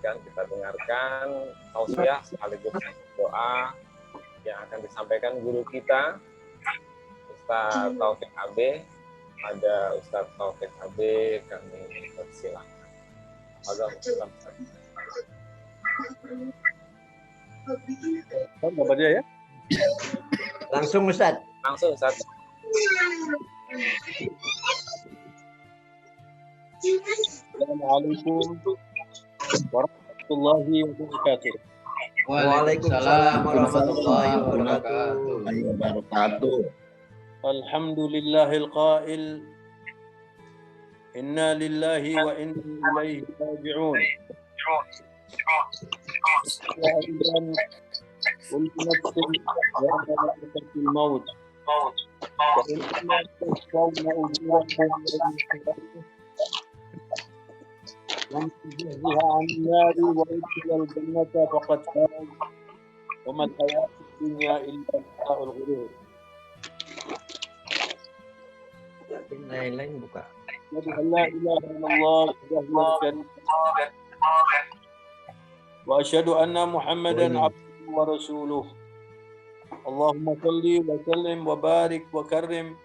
perhatikan, kita dengarkan tausiah sekaligus doa yang akan disampaikan guru kita, Ustaz Taufik AB. Ada Ustaz Taufik AB, kami persilahkan. Apa dia ya? Langsung Ustaz. Langsung Ustaz. Assalamualaikum warahmatullahi wabarakatuh. Waalaikumsalam warahmatullahi wabarakatuh. Alhamdulillahil qail inna lillahi wa inna ilaihi raji'un. Ya ayyuhan kullu nafsin dha'iqatul maut. Wa inna tasawna ujurakum ومن زحزح عن النار وأدخل الجنة فقد فاز وما الحياة الدنيا إلا متاع الغرور. Lain-lain buka. لا إله إلا الله وحده لا شريك له وأشهد أن محمدا عبده ورسوله. اللهم صل وسلم وبارك وكرم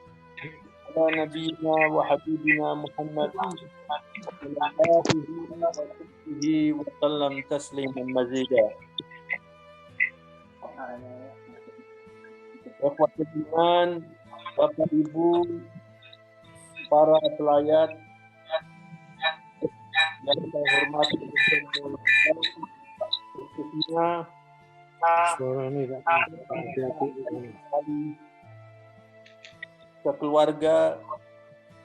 على نبينا وحبيبنا محمد وعلى آله وصحبه وسلم تسليما مزيدا. Ikhwatul iman, Bapak Ibu, para pelayat yang saya hormati khususnya keluarga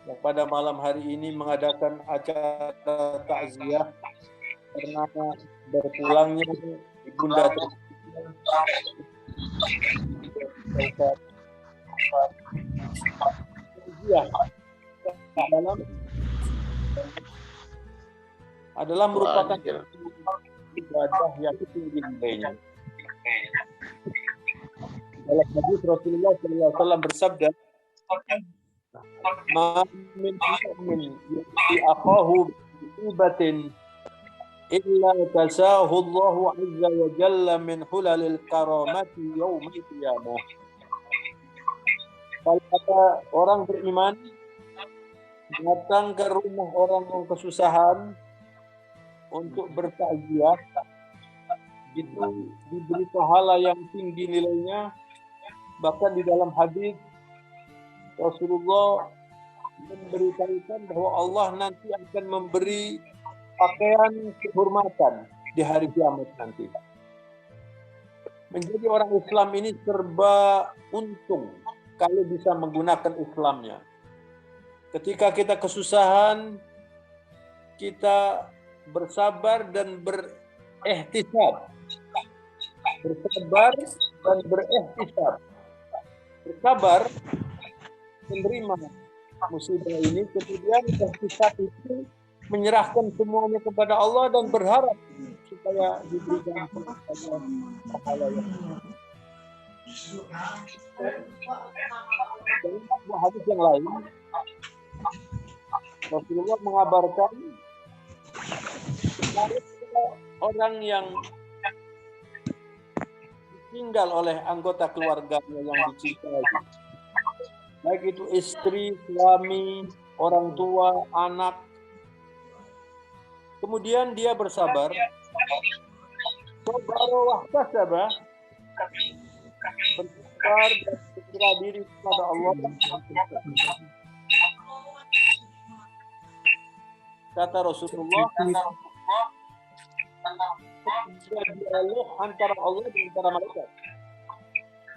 yang pada malam hari ini mengadakan acara takziah karena berpulangnya ibunda adalah merupakan ibadah yang tinggi nilainya. Dalam hadis Rasulullah SAW bersabda, "Ma min mu'min yu'ti akhahu bi'ibatin illa kasahu Allahu 'azza wa jalla min hulalil karamati yaumil qiyamah." Kalau ada orang beriman datang ke rumah orang yang kesusahan untuk bertakziah, itu diberi pahala yang tinggi nilainya. Bahkan di dalam hadis Rasulullah memberitahukan bahwa Allah nanti akan memberi pakaian kehormatan di hari kiamat nanti. Menjadi orang Islam ini serba untung kalau bisa menggunakan Islamnya. Ketika kita kesusahan, kita bersabar dan berihtisab. Bersabar dan berihtisab. Bersabar menerima musibah ini, kemudian ihtisab itu menyerahkan semuanya kepada Allah dan berharap supaya diberikan pahala yang dalam sebuah hadis yang lain, Rasulullah mengabarkan orang yang ditinggal oleh anggota keluarganya yang dicintai, baik itu istri, suami, orang tua, anak, kemudian dia bersabar, bersabar dan berserah diri kepada Allah. Kata Rasulullah, dialog antara Allah dan para malaikat.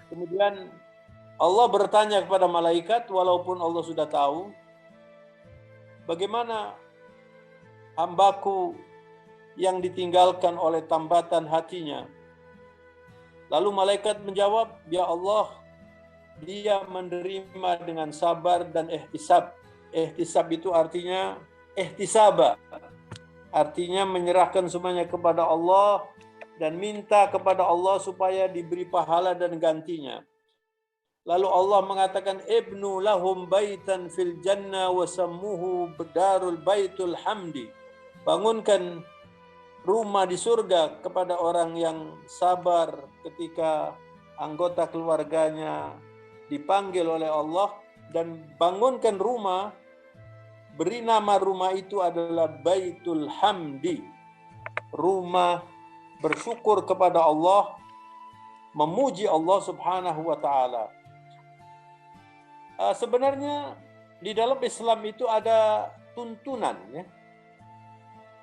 Kemudian Allah bertanya kepada malaikat, walaupun Allah sudah tahu, bagaimana hambaku yang ditinggalkan oleh tambatan hatinya? Lalu malaikat menjawab, ya Allah, dia menerima dengan sabar dan ihtisab. Ihtisab itu artinya ihtisaba, artinya menyerahkan semuanya kepada Allah dan minta kepada Allah supaya diberi pahala dan gantinya. Lalu Allah mengatakan, ibnu lahum baitan fil jannah wa sammuhu darul baitul hamdi. Bangunkan rumah di surga kepada orang yang sabar ketika anggota keluarganya dipanggil oleh Allah, dan bangunkan rumah, beri nama rumah itu adalah Baitul Hamdi, rumah bersyukur kepada Allah, memuji Allah Subhanahu wa taala. Sebenarnya di dalam Islam itu ada tuntunan, ya.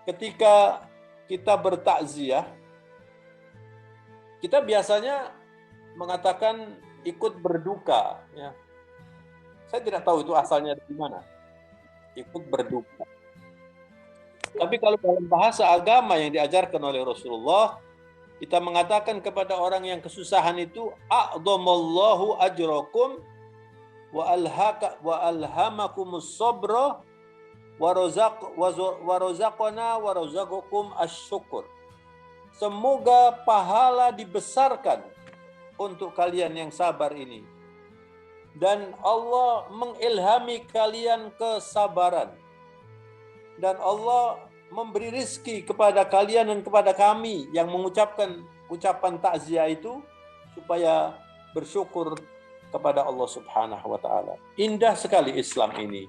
Ketika kita bertakziah, kita biasanya mengatakan ikut berduka, ya. Saya tidak tahu itu asalnya dari mana, ikut berduka. Tapi kalau dalam bahasa agama yang diajarkan oleh Rasulullah, kita mengatakan kepada orang yang kesusahan itu, a'dhamallahu ajrakum wa alhamakumus sabra wa razaqana wa razaqakum asyukur. Semoga pahala dibesarkan untuk kalian yang sabar ini, dan Allah mengilhami kalian kesabaran, dan Allah memberi rizki kepada kalian dan kepada kami yang mengucapkan ucapan takziah itu supaya bersyukur kepada Allah Subhanahu wa taala. Indah sekali Islam ini.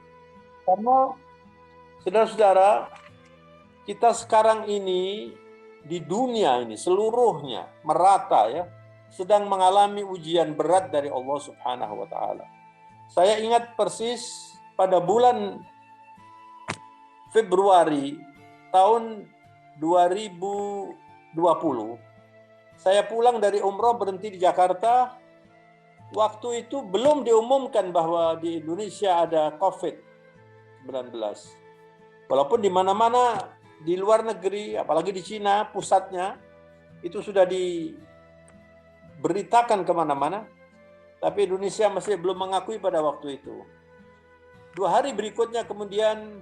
Karena saudara-saudara, kita sekarang ini di dunia ini seluruhnya merata, ya, sedang mengalami ujian berat dari Allah Subhanahu wa taala. Saya ingat persis pada bulan Februari tahun 2020, saya pulang dari umroh, berhenti di Jakarta. Waktu itu belum diumumkan bahwa di Indonesia ada COVID-19. Walaupun di mana-mana di luar negeri, apalagi di Cina pusatnya, itu sudah diberitakan kemana-mana, tapi Indonesia masih belum mengakui pada waktu itu. 2 hari berikutnya kemudian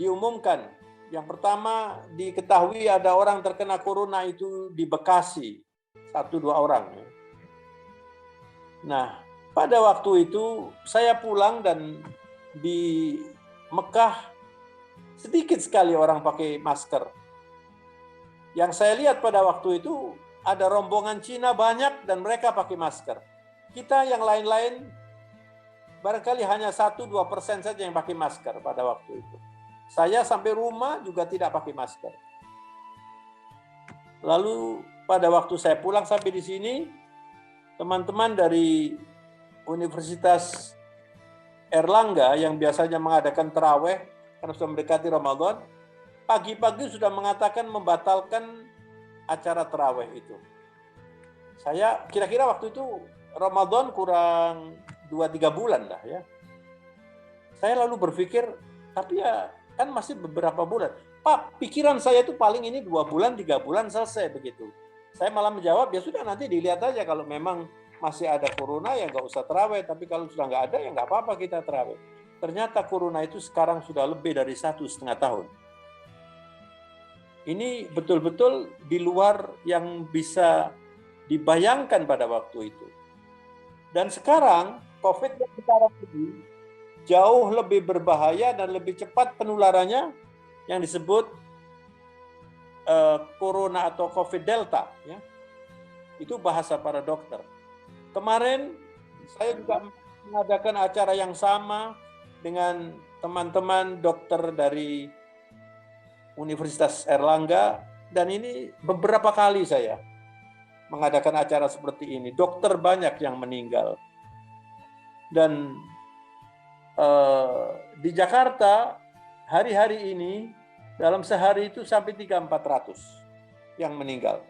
diumumkan. Yang pertama diketahui ada orang terkena corona itu di Bekasi, 1-2 orang. Nah, pada waktu itu saya pulang, dan di Mekah sedikit sekali orang pakai masker. Yang saya lihat pada waktu itu ada rombongan Cina banyak dan mereka pakai masker. Kita yang lain-lain barangkali hanya 1-2% saja yang pakai masker pada waktu itu. Saya sampai rumah juga tidak pakai masker. Lalu pada waktu saya pulang sampai di sini, teman-teman dari Universitas Erlangga yang biasanya mengadakan taraweh karena sudah mendekati Ramadan, pagi-pagi sudah mengatakan membatalkan acara taraweh itu. Saya kira-kira waktu itu Ramadan kurang 2-3 bulan lah, ya. Saya lalu berpikir, tapi ya kan masih beberapa bulan. Pak, pikiran saya itu paling ini 2 bulan, 3 bulan selesai begitu. Saya malah menjawab, ya sudah nanti dilihat aja, kalau memang masih ada corona ya nggak usah taraweh, tapi kalau sudah nggak ada ya nggak apa-apa kita taraweh. Ternyata corona itu sekarang sudah lebih dari 1,5 tahun. Ini betul-betul di luar yang bisa dibayangkan pada waktu itu. Dan sekarang COVID yang sekarang ini jauh lebih berbahaya dan lebih cepat penularannya, yang disebut corona atau COVID Delta, ya. Itu bahasa para dokter. Kemarin saya juga mengadakan acara yang sama dengan teman-teman dokter dari Universitas Erlangga, dan ini beberapa kali saya mengadakan acara seperti ini. Dokter banyak yang meninggal. Dan di Jakarta hari-hari ini dalam sehari itu sampai 300-400 yang meninggal.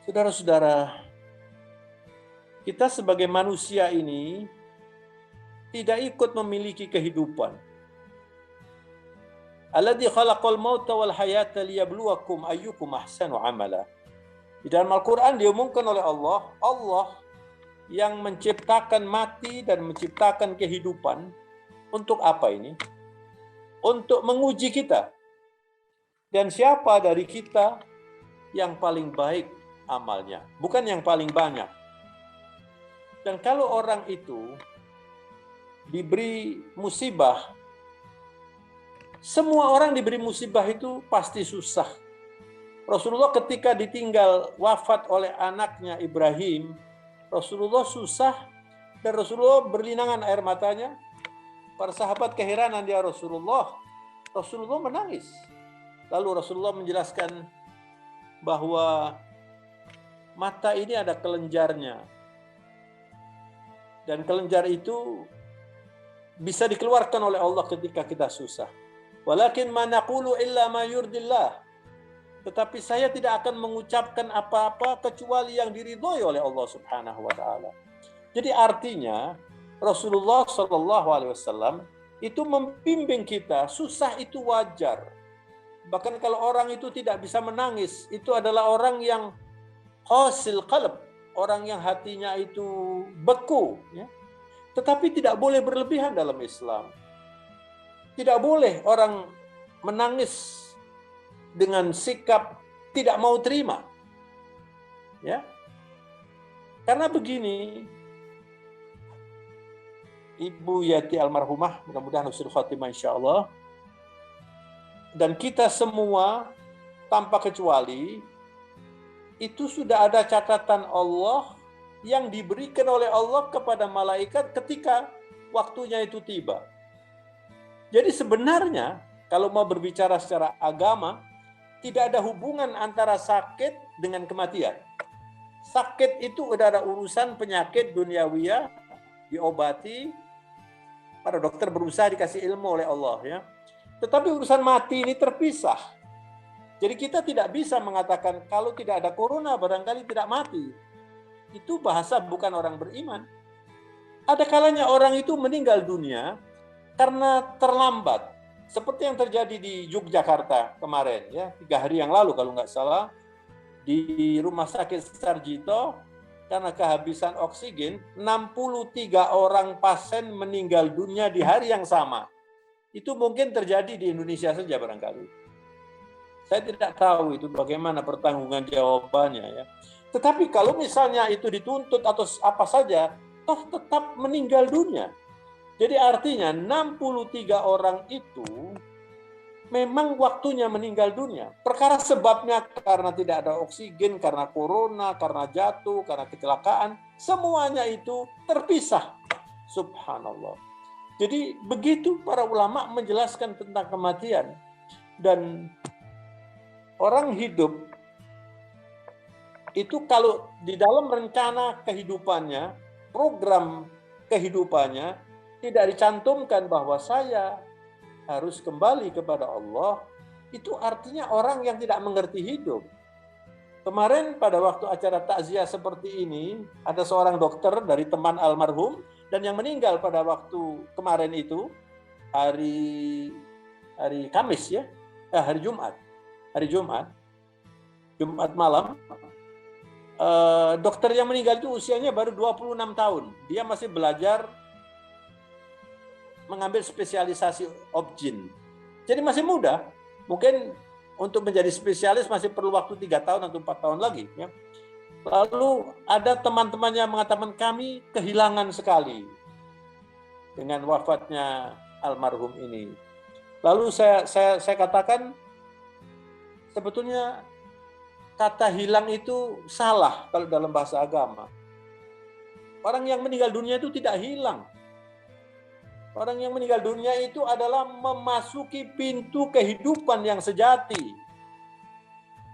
Saudara-saudara, kita sebagai manusia ini tidak ikut memiliki kehidupan. Alladzi khalaqal mauta wal hayata liyabluwakum ayyukum ahsanu amala. Di dalam Al-Quran diumumkan oleh Allah, Allah yang menciptakan mati dan menciptakan kehidupan. Untuk apa ini? Untuk menguji kita. Dan siapa dari kita yang paling baik amalnya, bukan yang paling banyak. Dan kalau orang itu diberi musibah Semua orang diberi musibah itu pasti susah. Rasulullah ketika ditinggal wafat oleh anaknya Ibrahim, Rasulullah susah dan Rasulullah berlinangan air matanya. Para sahabat keheranan, ya Rasulullah. Rasulullah menangis. Lalu Rasulullah menjelaskan bahwa mata ini ada kelenjarnya. Dan kelenjar itu bisa dikeluarkan oleh Allah ketika kita susah. Walakin ma naqulu illa ma yurdillah. Tetapi saya tidak akan mengucapkan apa-apa kecuali yang diridhoi oleh Allah Subhanahu wa taala. Jadi artinya Rasulullah Shallallahu alaihi wasallam itu membimbing kita, susah itu wajar. Bahkan kalau orang itu tidak bisa menangis, itu adalah orang yang qasil qalb, orang yang hatinya itu beku, ya. Tetapi tidak boleh berlebihan dalam Islam. Tidak boleh orang menangis dengan sikap tidak mau terima. Ya. Karena begini, Ibu Yati almarhumah, mudah-mudahan husnul khotimah insyaallah, dan kita semua tanpa kecuali itu sudah ada catatan Allah yang diberikan oleh Allah kepada malaikat ketika waktunya itu tiba. Jadi sebenarnya kalau mau berbicara secara agama, tidak ada hubungan antara sakit dengan kematian. Sakit itu udah ada urusan penyakit duniawiyah, diobati, para dokter berusaha dikasih ilmu oleh Allah, ya. Tetapi urusan mati ini terpisah. Jadi kita tidak bisa mengatakan kalau tidak ada corona barangkali tidak mati. Itu bahasa bukan orang beriman. Ada kalanya orang itu meninggal dunia karena terlambat. Seperti yang terjadi di Yogyakarta kemarin, ya, 3 hari yang lalu kalau nggak salah, di Rumah Sakit Sarjito, karena kehabisan oksigen, 63 orang pasien meninggal dunia di hari yang sama. Itu mungkin terjadi di Indonesia saja barangkali. Saya tidak tahu itu bagaimana pertanggungan jawabannya, ya. Tetapi kalau misalnya itu dituntut atau apa saja, toh tetap meninggal dunia. Jadi artinya 63 orang itu memang waktunya meninggal dunia. Perkara sebabnya karena tidak ada oksigen, karena corona, karena jatuh, karena kecelakaan, semuanya itu terpisah. Subhanallah. Jadi begitu para ulama menjelaskan tentang kematian. Dan orang hidup itu kalau di dalam rencana kehidupannya, program kehidupannya, tidak dicantumkan bahwa saya harus kembali kepada Allah, itu artinya orang yang tidak mengerti hidup. Kemarin pada waktu acara takziah seperti ini, ada seorang dokter dari teman almarhum, dan yang meninggal pada waktu kemarin itu, hari Kamis, ya, hari Jumat malam, dokter yang meninggal itu usianya baru 26 tahun. Dia masih belajar mengambil spesialisasi obgyn. Jadi masih muda. Mungkin untuk menjadi spesialis masih perlu waktu 3 tahun atau 4 tahun lagi, ya. Lalu ada teman-teman yang mengatakan kami kehilangan sekali dengan wafatnya almarhum ini. Lalu saya katakan sebetulnya kata hilang itu salah kalau dalam bahasa agama. Orang yang meninggal dunia itu tidak hilang. Orang yang meninggal dunia itu adalah memasuki pintu kehidupan yang sejati.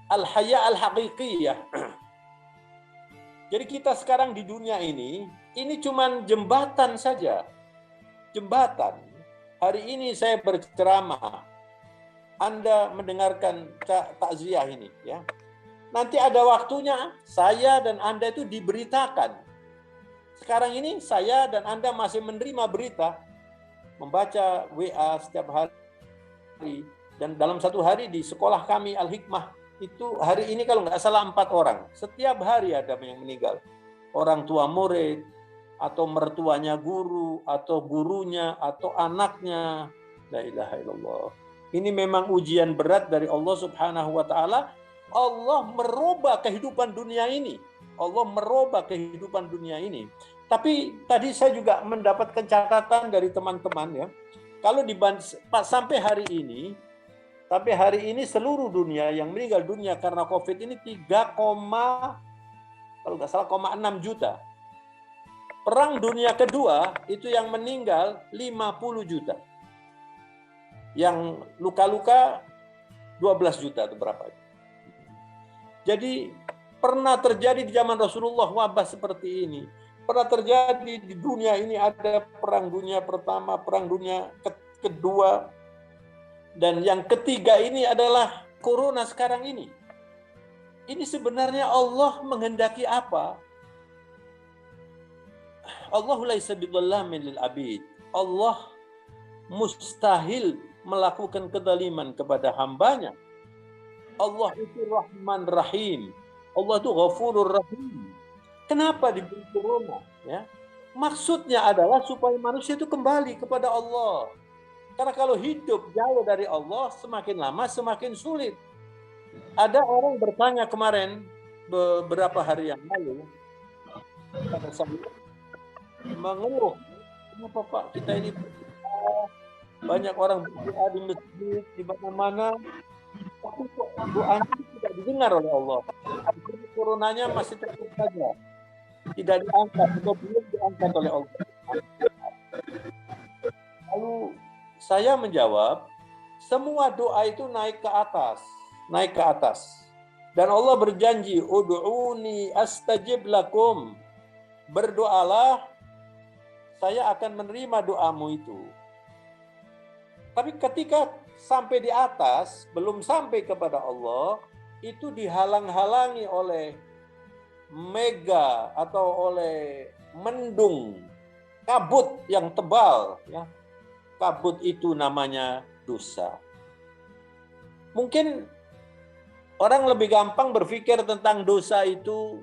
Al-haya al-haqiqiyah. Jadi kita sekarang di dunia ini cuman jembatan saja. Jembatan. Hari ini saya berceramah. Anda mendengarkan takziah ini, ya. Nanti ada waktunya saya dan Anda itu diberitakan. Sekarang ini saya dan Anda masih menerima berita, membaca WA setiap hari, dan dalam satu hari di sekolah kami Al-Hikmah itu hari ini kalau nggak salah 4 orang, setiap hari ada yang meninggal, orang tua murid atau mertuanya guru atau gurunya atau anaknya. La ilaha illallah. Ini memang ujian berat dari Allah Subhanahu wa taala. Allah merubah kehidupan dunia ini. Allah merubah kehidupan dunia ini. Tapi tadi saya juga mendapatkan catatan dari teman-teman, ya. Kalau sampai hari ini seluruh dunia yang meninggal dunia karena COVID ini 3, kalau nggak salah 6 juta. Perang dunia kedua itu yang meninggal 50 juta. Yang luka-luka 12 juta atau berapa. Jadi pernah terjadi di zaman Rasulullah wabah seperti ini. Pernah terjadi di dunia ini, ada perang dunia pertama, perang dunia kedua, dan yang ketiga ini adalah corona sekarang ini. Ini sebenarnya Allah menghendaki apa? Allahu laisa bidzallamin lil abid. Allah mustahil melakukan kezaliman kepada hambanya. Allah itu Rahman Rahim. Allah itu Ghafurur Rahim. Kenapa diberi corona? Ya, maksudnya adalah supaya manusia itu kembali kepada Allah. Karena kalau hidup jauh dari Allah, semakin lama semakin sulit. Ada orang bertanya kemarin, beberapa hari yang lalu, pada saya mengeluh, kenapa Pak kita ini banyak orang berdoa di masjid, di mana-mana, tapi kok doanya tidak didengar oleh Allah. Artinya coronanya masih terus saja, tidak diangkat, atau belum diangkat oleh Allah. Lalu saya menjawab, semua doa itu naik ke atas. Dan Allah berjanji, ud'uni astajib lakum. Berdoalah, saya akan menerima doamu itu. Tapi ketika sampai di atas, belum sampai kepada Allah, itu dihalang-halangi oleh mega atau oleh mendung, kabut yang tebal. Ya. Kabut itu namanya dosa. Mungkin orang lebih gampang berpikir tentang dosa itu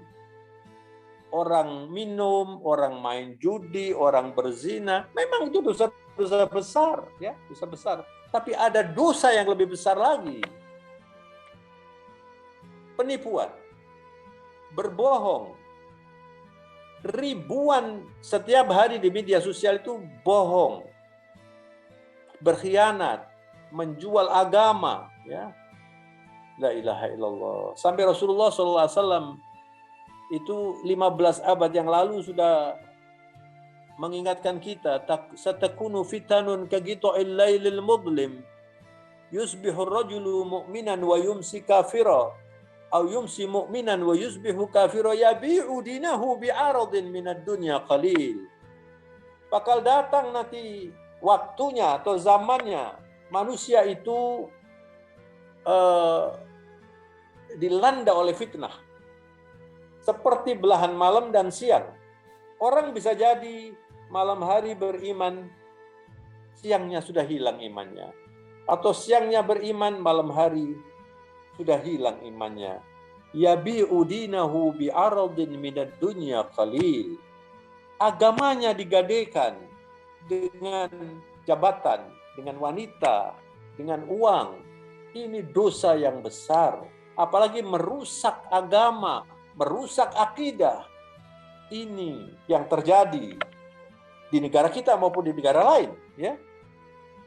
orang minum, orang main judi, orang berzina. Memang itu dosa besar, ya, dosa besar. Tapi ada dosa yang lebih besar lagi. Penipuan, berbohong. Ribuan setiap hari di media sosial itu bohong, berkhianat, menjual agama, ya. La ilaha illallah. Sampai Rasulullah SAW itu 15 abad yang lalu sudah mengingatkan kita, satakunu fitanun kagita'il lailil mudlim yusbihu ar-rajulu mu'minan wa yumsi kafira aw yumsi mu'minan wa yusbihu kafira yabi'u dinahu bi'aradin minad dunya qalil. Bakal datang nanti waktunya atau zamannya manusia itu dilanda oleh fitnah seperti belahan malam dan siang. Orang bisa jadi malam hari beriman, siangnya sudah hilang imannya, atau siangnya beriman, malam hari sudah hilang imannya. Yabi'u dinahu bi'aradin minad dunya qalil. Agamanya digadaikan dengan jabatan, dengan wanita, dengan uang. Ini dosa yang besar. Apalagi merusak agama, merusak akidah. Ini yang terjadi di negara kita maupun di negara lain. Ya.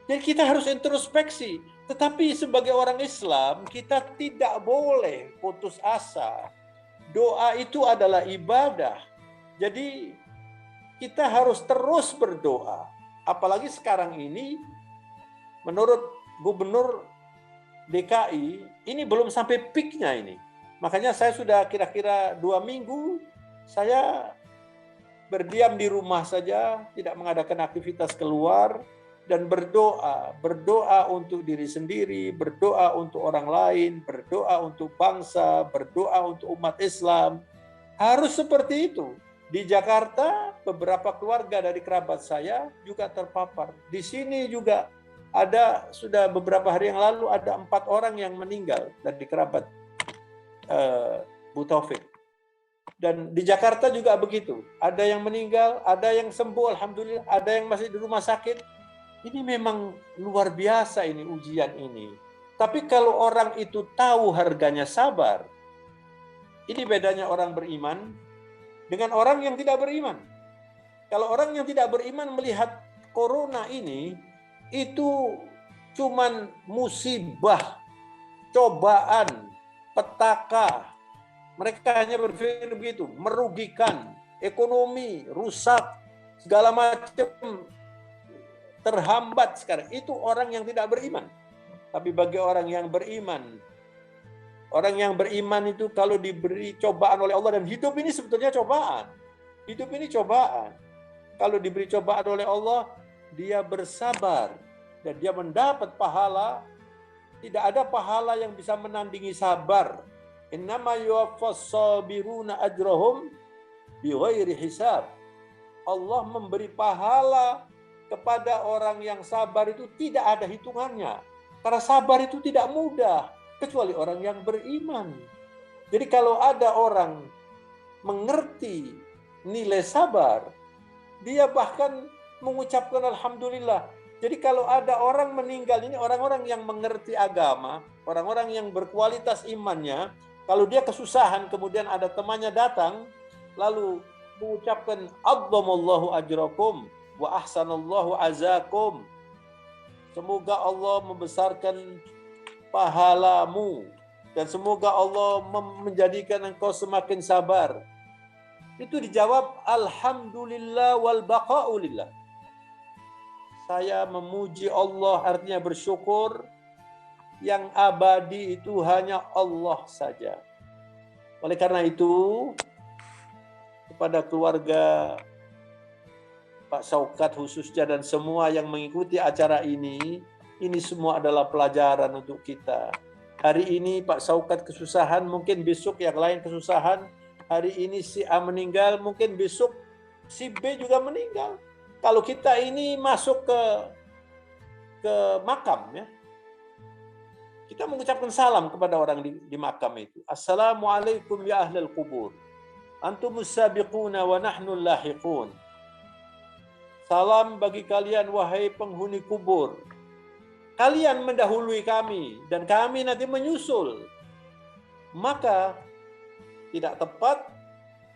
Jadi kita harus introspeksi. Tetapi sebagai orang Islam, kita tidak boleh putus asa. Doa itu adalah ibadah. Jadi kita harus terus berdoa. Apalagi sekarang ini, menurut Gubernur DKI, ini belum sampai peaknya ini. Makanya saya sudah kira-kira 2 minggu, saya berdiam di rumah saja, tidak mengadakan aktivitas keluar, dan berdoa. Berdoa untuk diri sendiri, berdoa untuk orang lain, berdoa untuk bangsa, berdoa untuk umat Islam. Harus seperti itu. Di Jakarta, beberapa keluarga dari kerabat saya juga terpapar. Di sini juga ada, sudah beberapa hari yang lalu ada 4 orang yang meninggal dari kerabat Bu Taufik. Dan di Jakarta juga begitu. Ada yang meninggal, ada yang sembuh, alhamdulillah, ada yang masih di rumah sakit. Ini memang luar biasa ini ujian ini. Tapi kalau orang itu tahu harganya sabar, ini bedanya orang beriman dengan orang yang tidak beriman. Kalau orang yang tidak beriman melihat corona ini, itu cuman musibah, cobaan, petaka. Mereka hanya berpikir begitu, merugikan, ekonomi rusak, segala macam terhambat sekarang. Itu orang yang tidak beriman. Tapi bagi orang yang beriman itu kalau diberi cobaan oleh Allah, dan hidup ini sebetulnya cobaan. Hidup ini cobaan. Kalau diberi cobaan oleh Allah, dia bersabar dan dia mendapat pahala. Tidak ada pahala yang bisa menandingi sabar. Innama yuwaffas sabiruna ajrahum bighairi hisab. Allah memberi pahala kepada orang yang sabar itu tidak ada hitungannya. Karena sabar itu tidak mudah, kecuali orang yang beriman. Jadi kalau ada orang mengerti nilai sabar, dia bahkan mengucapkan alhamdulillah. Jadi kalau ada orang meninggal, ini orang-orang yang mengerti agama, orang-orang yang berkualitas imannya, kalau dia kesusahan, kemudian ada temannya datang, lalu mengucapkan adzamallahu ajrakum wa ahsanallahu azakum. Semoga Allah membesarkan pahalamu dan semoga Allah menjadikan engkau semakin sabar. Itu dijawab alhamdulillah wal baqa'u lillah. Saya memuji Allah artinya bersyukur. Yang abadi itu hanya Allah saja. Oleh karena itu, kepada keluarga Pak Syaukat khususnya dan semua yang mengikuti acara ini semua adalah pelajaran untuk kita. Hari ini Pak Syaukat kesusahan, mungkin besok yang lain kesusahan. Hari ini si A meninggal, mungkin besok si B juga meninggal. Kalau kita ini masuk ke makam, ya, kita mengucapkan salam kepada orang di makam itu. Assalamualaikum ya ahlal kubur. Antumus sabiquna wa nahnu lahiqun. Salam bagi kalian wahai penghuni kubur. Kalian mendahului kami dan kami nanti menyusul. Maka tidak tepat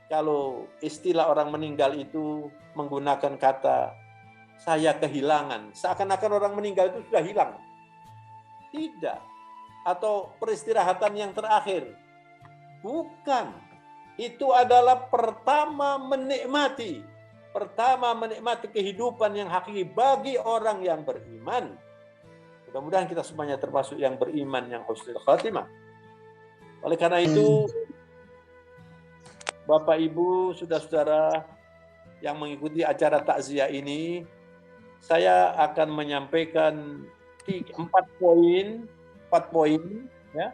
kalau istilah orang meninggal itu menggunakan kata saya kehilangan. Seakan-akan orang meninggal itu sudah hilang. Tidak. Atau peristirahatan yang terakhir. Bukan. Itu adalah pertama menikmati. Pertama menikmati kehidupan yang hakiki bagi orang yang beriman. Mudah-mudahan kita semuanya termasuk yang beriman, yang husnul khatimah. Oleh karena itu, Bapak Ibu, saudara-saudara yang mengikuti acara takziah ini, saya akan menyampaikan 4 poin ya,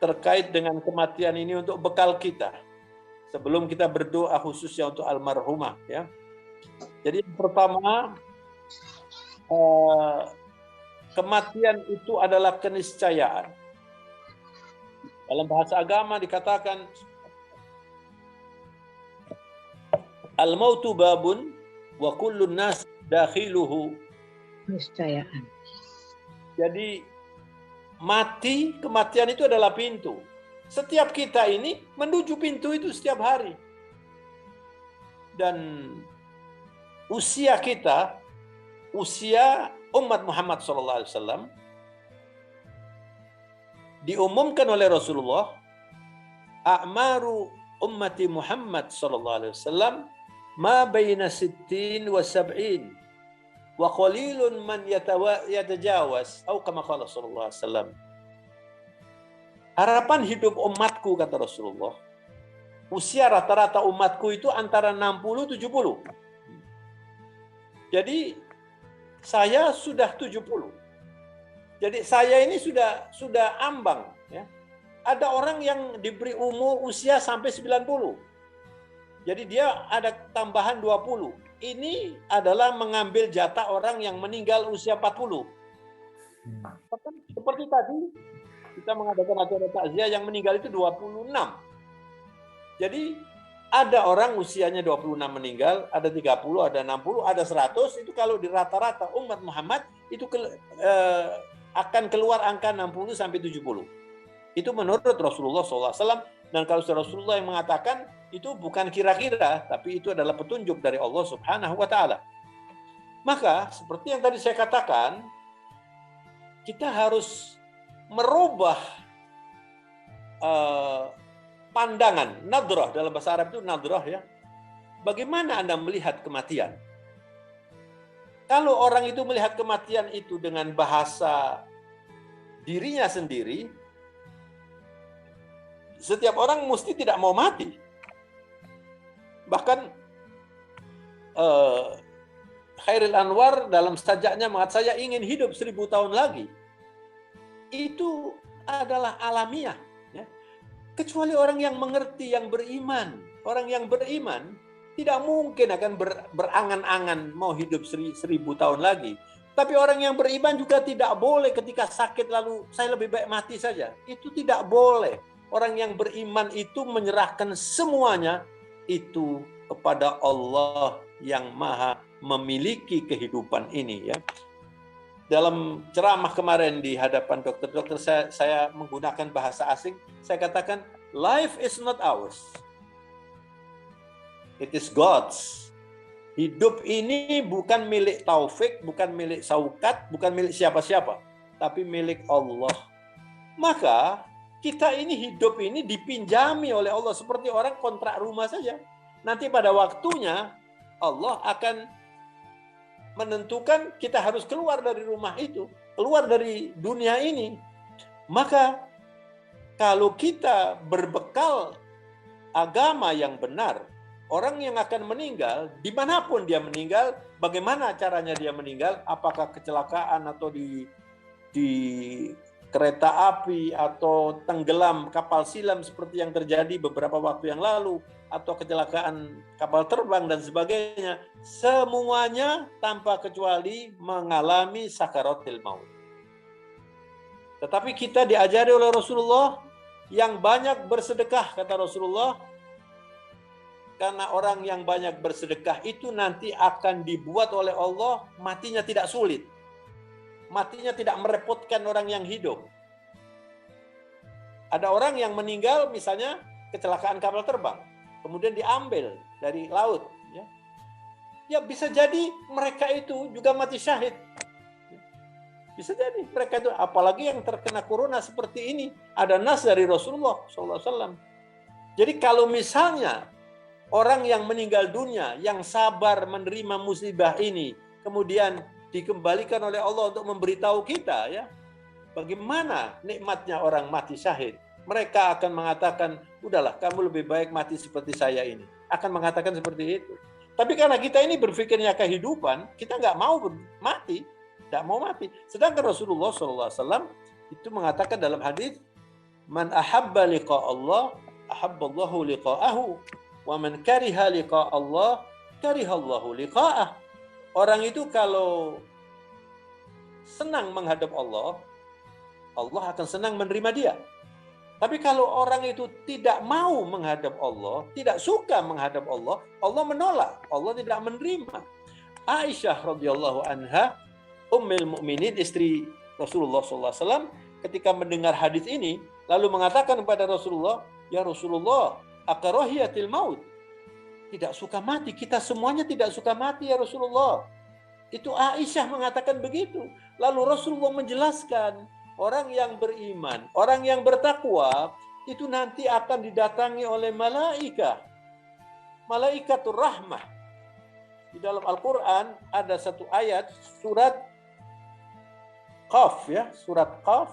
terkait dengan kematian ini untuk bekal kita sebelum kita berdoa khususnya untuk almarhumah, ya. Jadi yang pertama, kematian itu adalah keniscayaan. Dalam bahasa agama dikatakan al-mautu babun wa kullun nas dakhiluhu. Keniscayaan. Jadi kematian itu adalah pintu. Setiap kita ini menuju pintu itu setiap hari. Dan usia kita, usia umat Muhammad SAW, diumumkan oleh Rasulullah, a'maru ummati Muhammad SAW ma baina 60 wa 70 wa qalilun man yatajawaz atau kama qala sallallahu alaihi wasallam. Harapan hidup umatku, kata Rasulullah, usia rata-rata umatku itu antara 60-70. Jadi saya sudah 70. Jadi saya ini sudah ambang, ya. Ada orang yang diberi umur usia sampai 90. Jadi dia ada tambahan 20. Ini adalah mengambil jatah orang yang meninggal usia 40. Seperti tadi kita mengadakan acara takziah yang meninggal itu 26. Jadi ada orang usianya 26 meninggal, ada 30, ada 60, ada 100. Itu kalau di rata-rata umat Muhammad itu akan keluar angka 60 sampai 70. Itu menurut Rasulullah SAW. Dan kalau Rasulullah yang mengatakan, itu bukan kira-kira, tapi itu adalah petunjuk dari Allah Subhanahu wa Ta'ala. Maka seperti yang tadi saya katakan, kita harus merubah pandangan, nadrah dalam bahasa Arab itu nadrah ya. Bagaimana Anda melihat kematian? Kalau orang itu melihat kematian itu dengan bahasa dirinya sendiri, setiap orang mesti tidak mau mati. Bahkan Khairil Anwar dalam sajaknya mengatakan saya ingin hidup 1000 tahun lagi. Itu adalah alamiah. Ya. Kecuali orang yang mengerti, yang beriman. Orang yang beriman tidak mungkin akan berangan-angan mau hidup 1000 tahun lagi. Tapi orang yang beriman juga tidak boleh ketika sakit lalu saya lebih baik mati saja. Itu tidak boleh. Orang yang beriman itu menyerahkan semuanya itu kepada Allah yang maha memiliki kehidupan ini ya. Dalam ceramah kemarin di hadapan dokter-dokter saya menggunakan bahasa asing. Saya katakan life is not ours. It is God's. Hidup ini bukan milik Taufik, bukan milik Saukat, bukan milik siapa-siapa, tapi milik Allah. Maka kita ini hidup ini dipinjami oleh Allah seperti orang kontrak rumah saja. Nanti pada waktunya Allah akan menentukan kita harus keluar dari rumah itu, keluar dari dunia ini. Maka kalau kita berbekal agama yang benar, orang yang akan meninggal, dimanapun dia meninggal, bagaimana caranya dia meninggal, apakah kecelakaan atau di kereta api atau tenggelam kapal silam seperti yang terjadi beberapa waktu yang lalu, atau kecelakaan kapal terbang dan sebagainya, semuanya tanpa kecuali mengalami sakaratil maut. Tetapi kita diajari oleh Rasulullah yang banyak bersedekah, kata Rasulullah, karena orang yang banyak bersedekah itu nanti akan dibuat oleh Allah matinya tidak sulit. Matinya tidak merepotkan orang yang hidup. Ada orang yang meninggal misalnya kecelakaan kapal terbang, kemudian diambil dari laut. Ya bisa jadi mereka itu juga mati syahid. Bisa jadi mereka itu, apalagi yang terkena corona seperti ini, ada nas dari Rasulullah SAW. Jadi kalau misalnya orang yang meninggal dunia, yang sabar menerima musibah ini, kemudian dikembalikan oleh Allah untuk memberitahu kita, ya, bagaimana nikmatnya orang mati syahid. Mereka akan mengatakan, udahlah kamu lebih baik mati seperti saya ini. Akan mengatakan seperti itu. Tapi karena kita ini berpikirnya kehidupan, kita nggak mau mati, nggak mau mati. Sedangkan Rasulullah SAW itu mengatakan dalam hadis, man ahabba liqa Allah, ahabballahu liqa'ahu. Wa man kariha liqa Allah, karihallahu liqa'ah. Orang itu kalau senang menghadap Allah, Allah akan senang menerima dia. Tapi kalau orang itu tidak mau menghadap Allah, tidak suka menghadap Allah, Allah menolak, Allah tidak menerima. Aisyah radhiyallahu anha, Ummul Mukminin, istri Rasulullah SAW, ketika mendengar hadis ini, lalu mengatakan kepada Rasulullah, ya Rasulullah, akarahiyatil maut. Tidak suka mati. Kita semuanya tidak suka mati ya Rasulullah. Itu Aisyah mengatakan begitu. Lalu Rasulullah menjelaskan, orang yang beriman, orang yang bertakwa, itu nanti akan didatangi oleh malaikat. Malaikatur rahmah. Di dalam Al-Quran ada satu ayat, surat Qaf, ya, surat Qaf,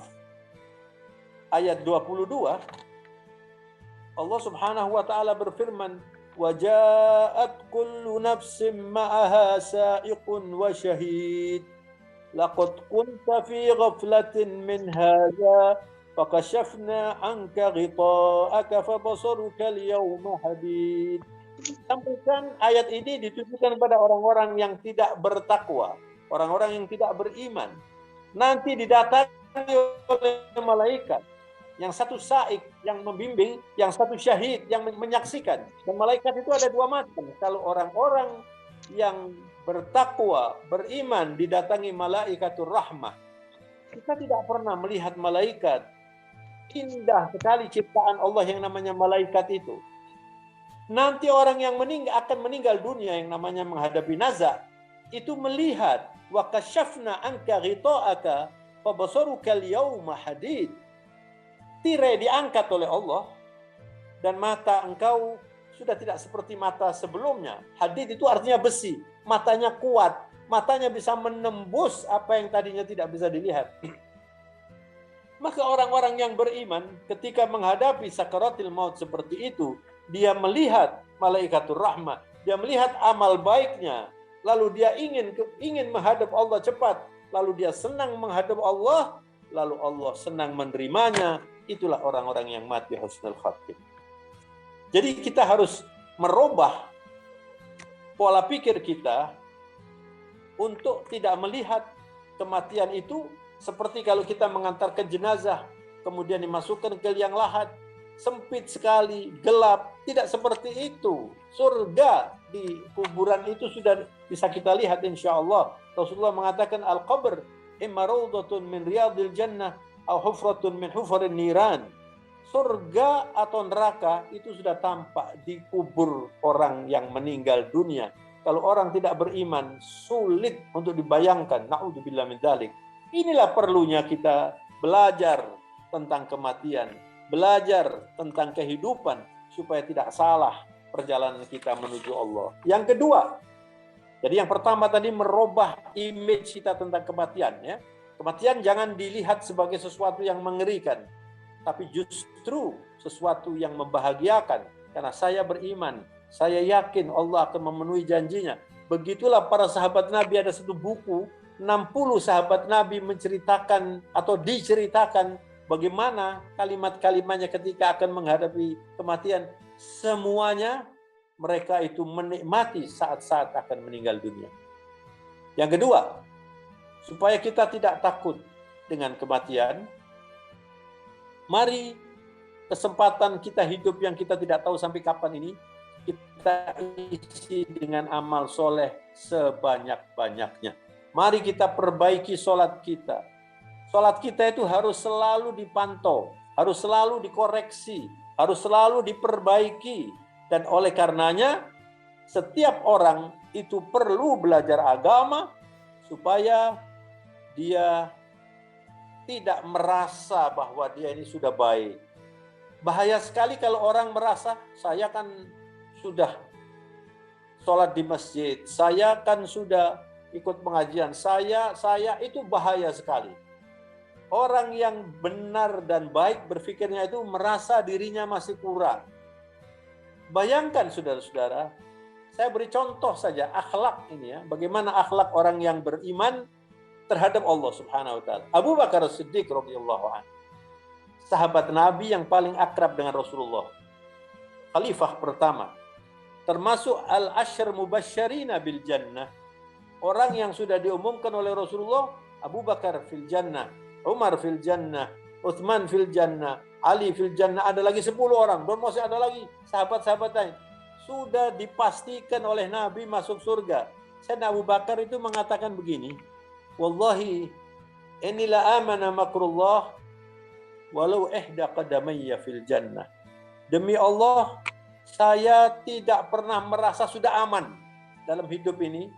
ayat 22. Allah Subhanahu wa taala berfirman, "Wa ja'at kullu nafsin ma'aha sa'iqun wa syahid. Laqad kunta fi ghaflatin min hadza fakashafna 'anka ghita'aka fabasaruka al-yawma hadid." Sampaikan ayat ini ditujukan kepada orang-orang yang tidak bertakwa, orang-orang yang tidak beriman. Nanti didatangi oleh malaikat. Yang satu saik, yang membimbing, yang satu syahid, yang menyaksikan. Dan malaikat itu ada dua macam. Kalau orang-orang yang bertakwa, beriman, didatangi malaikatur rahmah. Kita tidak pernah melihat malaikat. Indah sekali ciptaan Allah yang namanya malaikat itu. Nanti orang yang akan meninggal dunia yang namanya menghadapi nazak, itu melihat wa kasyafna anka ghita'aka fa basaruka al-yawma hadid. Tirai diangkat oleh Allah dan mata engkau sudah tidak seperti mata sebelumnya. Hadid itu artinya besi, matanya kuat, matanya bisa menembus apa yang tadinya tidak bisa dilihat. Maka orang-orang yang beriman ketika menghadapi sakaratil maut seperti itu, dia melihat malaikatur rahmat, dia melihat amal baiknya, lalu dia ingin menghadap Allah cepat, lalu dia senang menghadap Allah, lalu Allah senang menerimanya. Itulah orang-orang yang mati husnul khatimah. Jadi kita harus merubah pola pikir kita untuk tidak melihat kematian itu seperti kalau kita mengantarkan jenazah, kemudian dimasukkan ke liang lahat, sempit sekali, gelap. Tidak seperti itu. Surga di kuburan itu sudah bisa kita lihat insya Allah. Rasulullah mengatakan al-qabr imma rawdatun min riyadil jannah au hufratun min hufarin niran. Surga atau neraka itu sudah tampak di kubur orang yang meninggal dunia. Kalau orang tidak beriman, sulit untuk dibayangkan. Na'udzubillah min dzalik. Inilah perlunya kita belajar tentang kematian, belajar tentang kehidupan supaya tidak salah perjalanan kita menuju Allah. Yang kedua, jadi yang pertama tadi merubah image kita tentang kematian, ya. Kematian jangan dilihat sebagai sesuatu yang mengerikan, tapi justru sesuatu yang membahagiakan. Karena saya beriman, saya yakin Allah akan memenuhi janjinya. Begitulah para sahabat Nabi, ada satu buku 60 sahabat Nabi menceritakan atau diceritakan bagaimana kalimat-kalimatnya ketika akan menghadapi kematian. Semuanya mereka itu menikmati saat-saat akan meninggal dunia. Yang kedua, supaya kita tidak takut dengan kematian, mari kesempatan kita hidup yang kita tidak tahu sampai kapan ini, kita isi dengan amal soleh sebanyak-banyaknya. Mari kita perbaiki sholat kita. Sholat kita itu harus selalu dipantau, harus selalu dikoreksi, harus selalu diperbaiki. Dan oleh karenanya, setiap orang itu perlu belajar agama supaya dia tidak merasa bahwa dia ini sudah baik. Bahaya sekali kalau orang merasa, saya kan sudah sholat di masjid, saya kan sudah ikut pengajian, saya itu bahaya sekali. Orang yang benar dan baik berpikirnya itu merasa dirinya masih kurang. Bayangkan saudara-saudara, saya beri contoh saja akhlak ini, ya, bagaimana akhlak orang yang beriman terhadap Allah Subhanahu wa taala. Abu Bakar As-Siddiq radhiyallahu anhu, sahabat Nabi yang paling akrab dengan Rasulullah, khalifah pertama, termasuk al-ashr mubasysyirina bil jannah. Orang yang sudah diumumkan oleh Rasulullah, Abu Bakar fil jannah, Umar fil jannah, Utsman fil jannah, Ali fil jannah, ada lagi 10 orang, dan masih ada lagi sahabat-sahabat lain. Sudah dipastikan oleh Nabi masuk surga. Sayyidina Abu Bakar itu mengatakan begini, wallahi inilah amana makrullah walau ihda qadamayya fil jannah. Demi Allah, saya tidak pernah merasa sudah aman dalam hidup ini,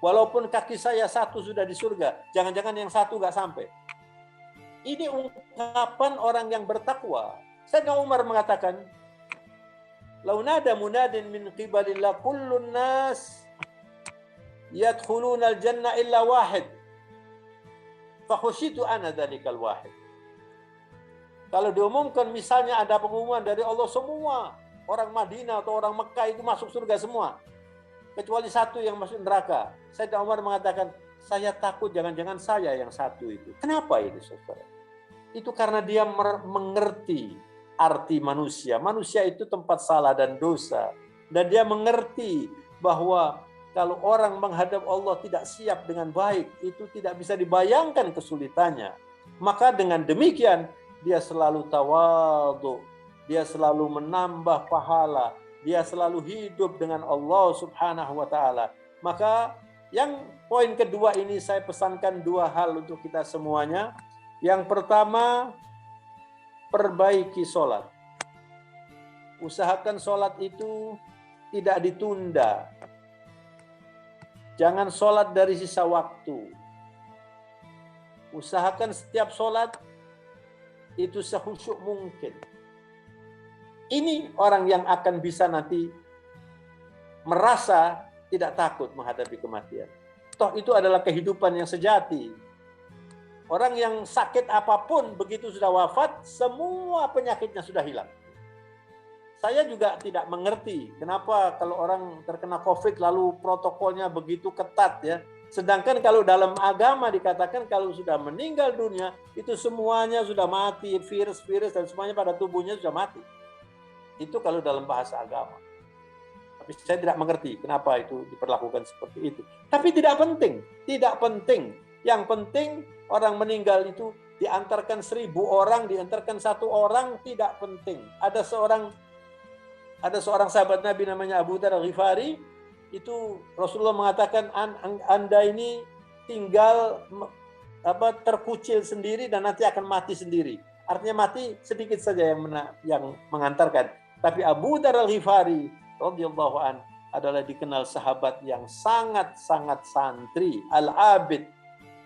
walaupun kaki saya satu sudah di surga, jangan-jangan yang satu nggak sampai. Ini ungkapan orang yang bertakwa. Sayyidina Umar mengatakan, "Lau nada munadin min qibalillah kullun nas yadkhuluna al-jannah illa wahid. Fa khusyitu ana dzalikal wahid." Kalau diumumkan misalnya ada pengumuman dari Allah, semua orang Madinah atau orang Mekah itu masuk surga semua, kecuali satu yang masuk neraka. Sayyidina Umar mengatakan, saya takut jangan-jangan saya yang satu itu. Kenapa ini, saudara? Itu karena dia mengerti arti manusia. Manusia itu tempat salah dan dosa. Dan dia mengerti bahwa kalau orang menghadap Allah tidak siap dengan baik, itu tidak bisa dibayangkan kesulitannya. Maka dengan demikian, dia selalu tawadhu, dia selalu menambah pahala, dia selalu hidup dengan Allah Subhanahu wa taala. Maka yang poin kedua ini saya pesankan 2 hal untuk kita semuanya. Yang pertama, perbaiki sholat. Usahakan sholat itu tidak ditunda. Jangan sholat dari sisa waktu. Usahakan setiap sholat itu sekhusyuk mungkin. Ini orang yang akan bisa nanti merasa tidak takut menghadapi kematian. Toh itu adalah kehidupan yang sejati. Orang yang sakit apapun begitu sudah wafat, semua penyakitnya sudah hilang. Saya juga tidak mengerti kenapa kalau orang terkena COVID lalu protokolnya begitu ketat ya. Sedangkan kalau dalam agama dikatakan kalau sudah meninggal dunia itu semuanya sudah mati, virus-virus dan semuanya pada tubuhnya sudah mati. Itu kalau dalam bahasa agama. Tapi saya tidak mengerti kenapa itu diperlakukan seperti itu. Tapi tidak penting, tidak penting. Yang penting orang meninggal itu diantarkan 1000 orang, diantarkan 1 orang tidak penting. Ada seorang sahabat Nabi namanya Abu Dzar Al-Ghifari, itu Rasulullah mengatakan Anda ini tinggal terkucil sendiri dan nanti akan mati sendiri. Artinya mati sedikit saja yang mengantarkan. Tapi Abu Dzar Al-Ghifari radhiyallahu an adalah dikenal sahabat yang sangat-sangat santri, al-abid,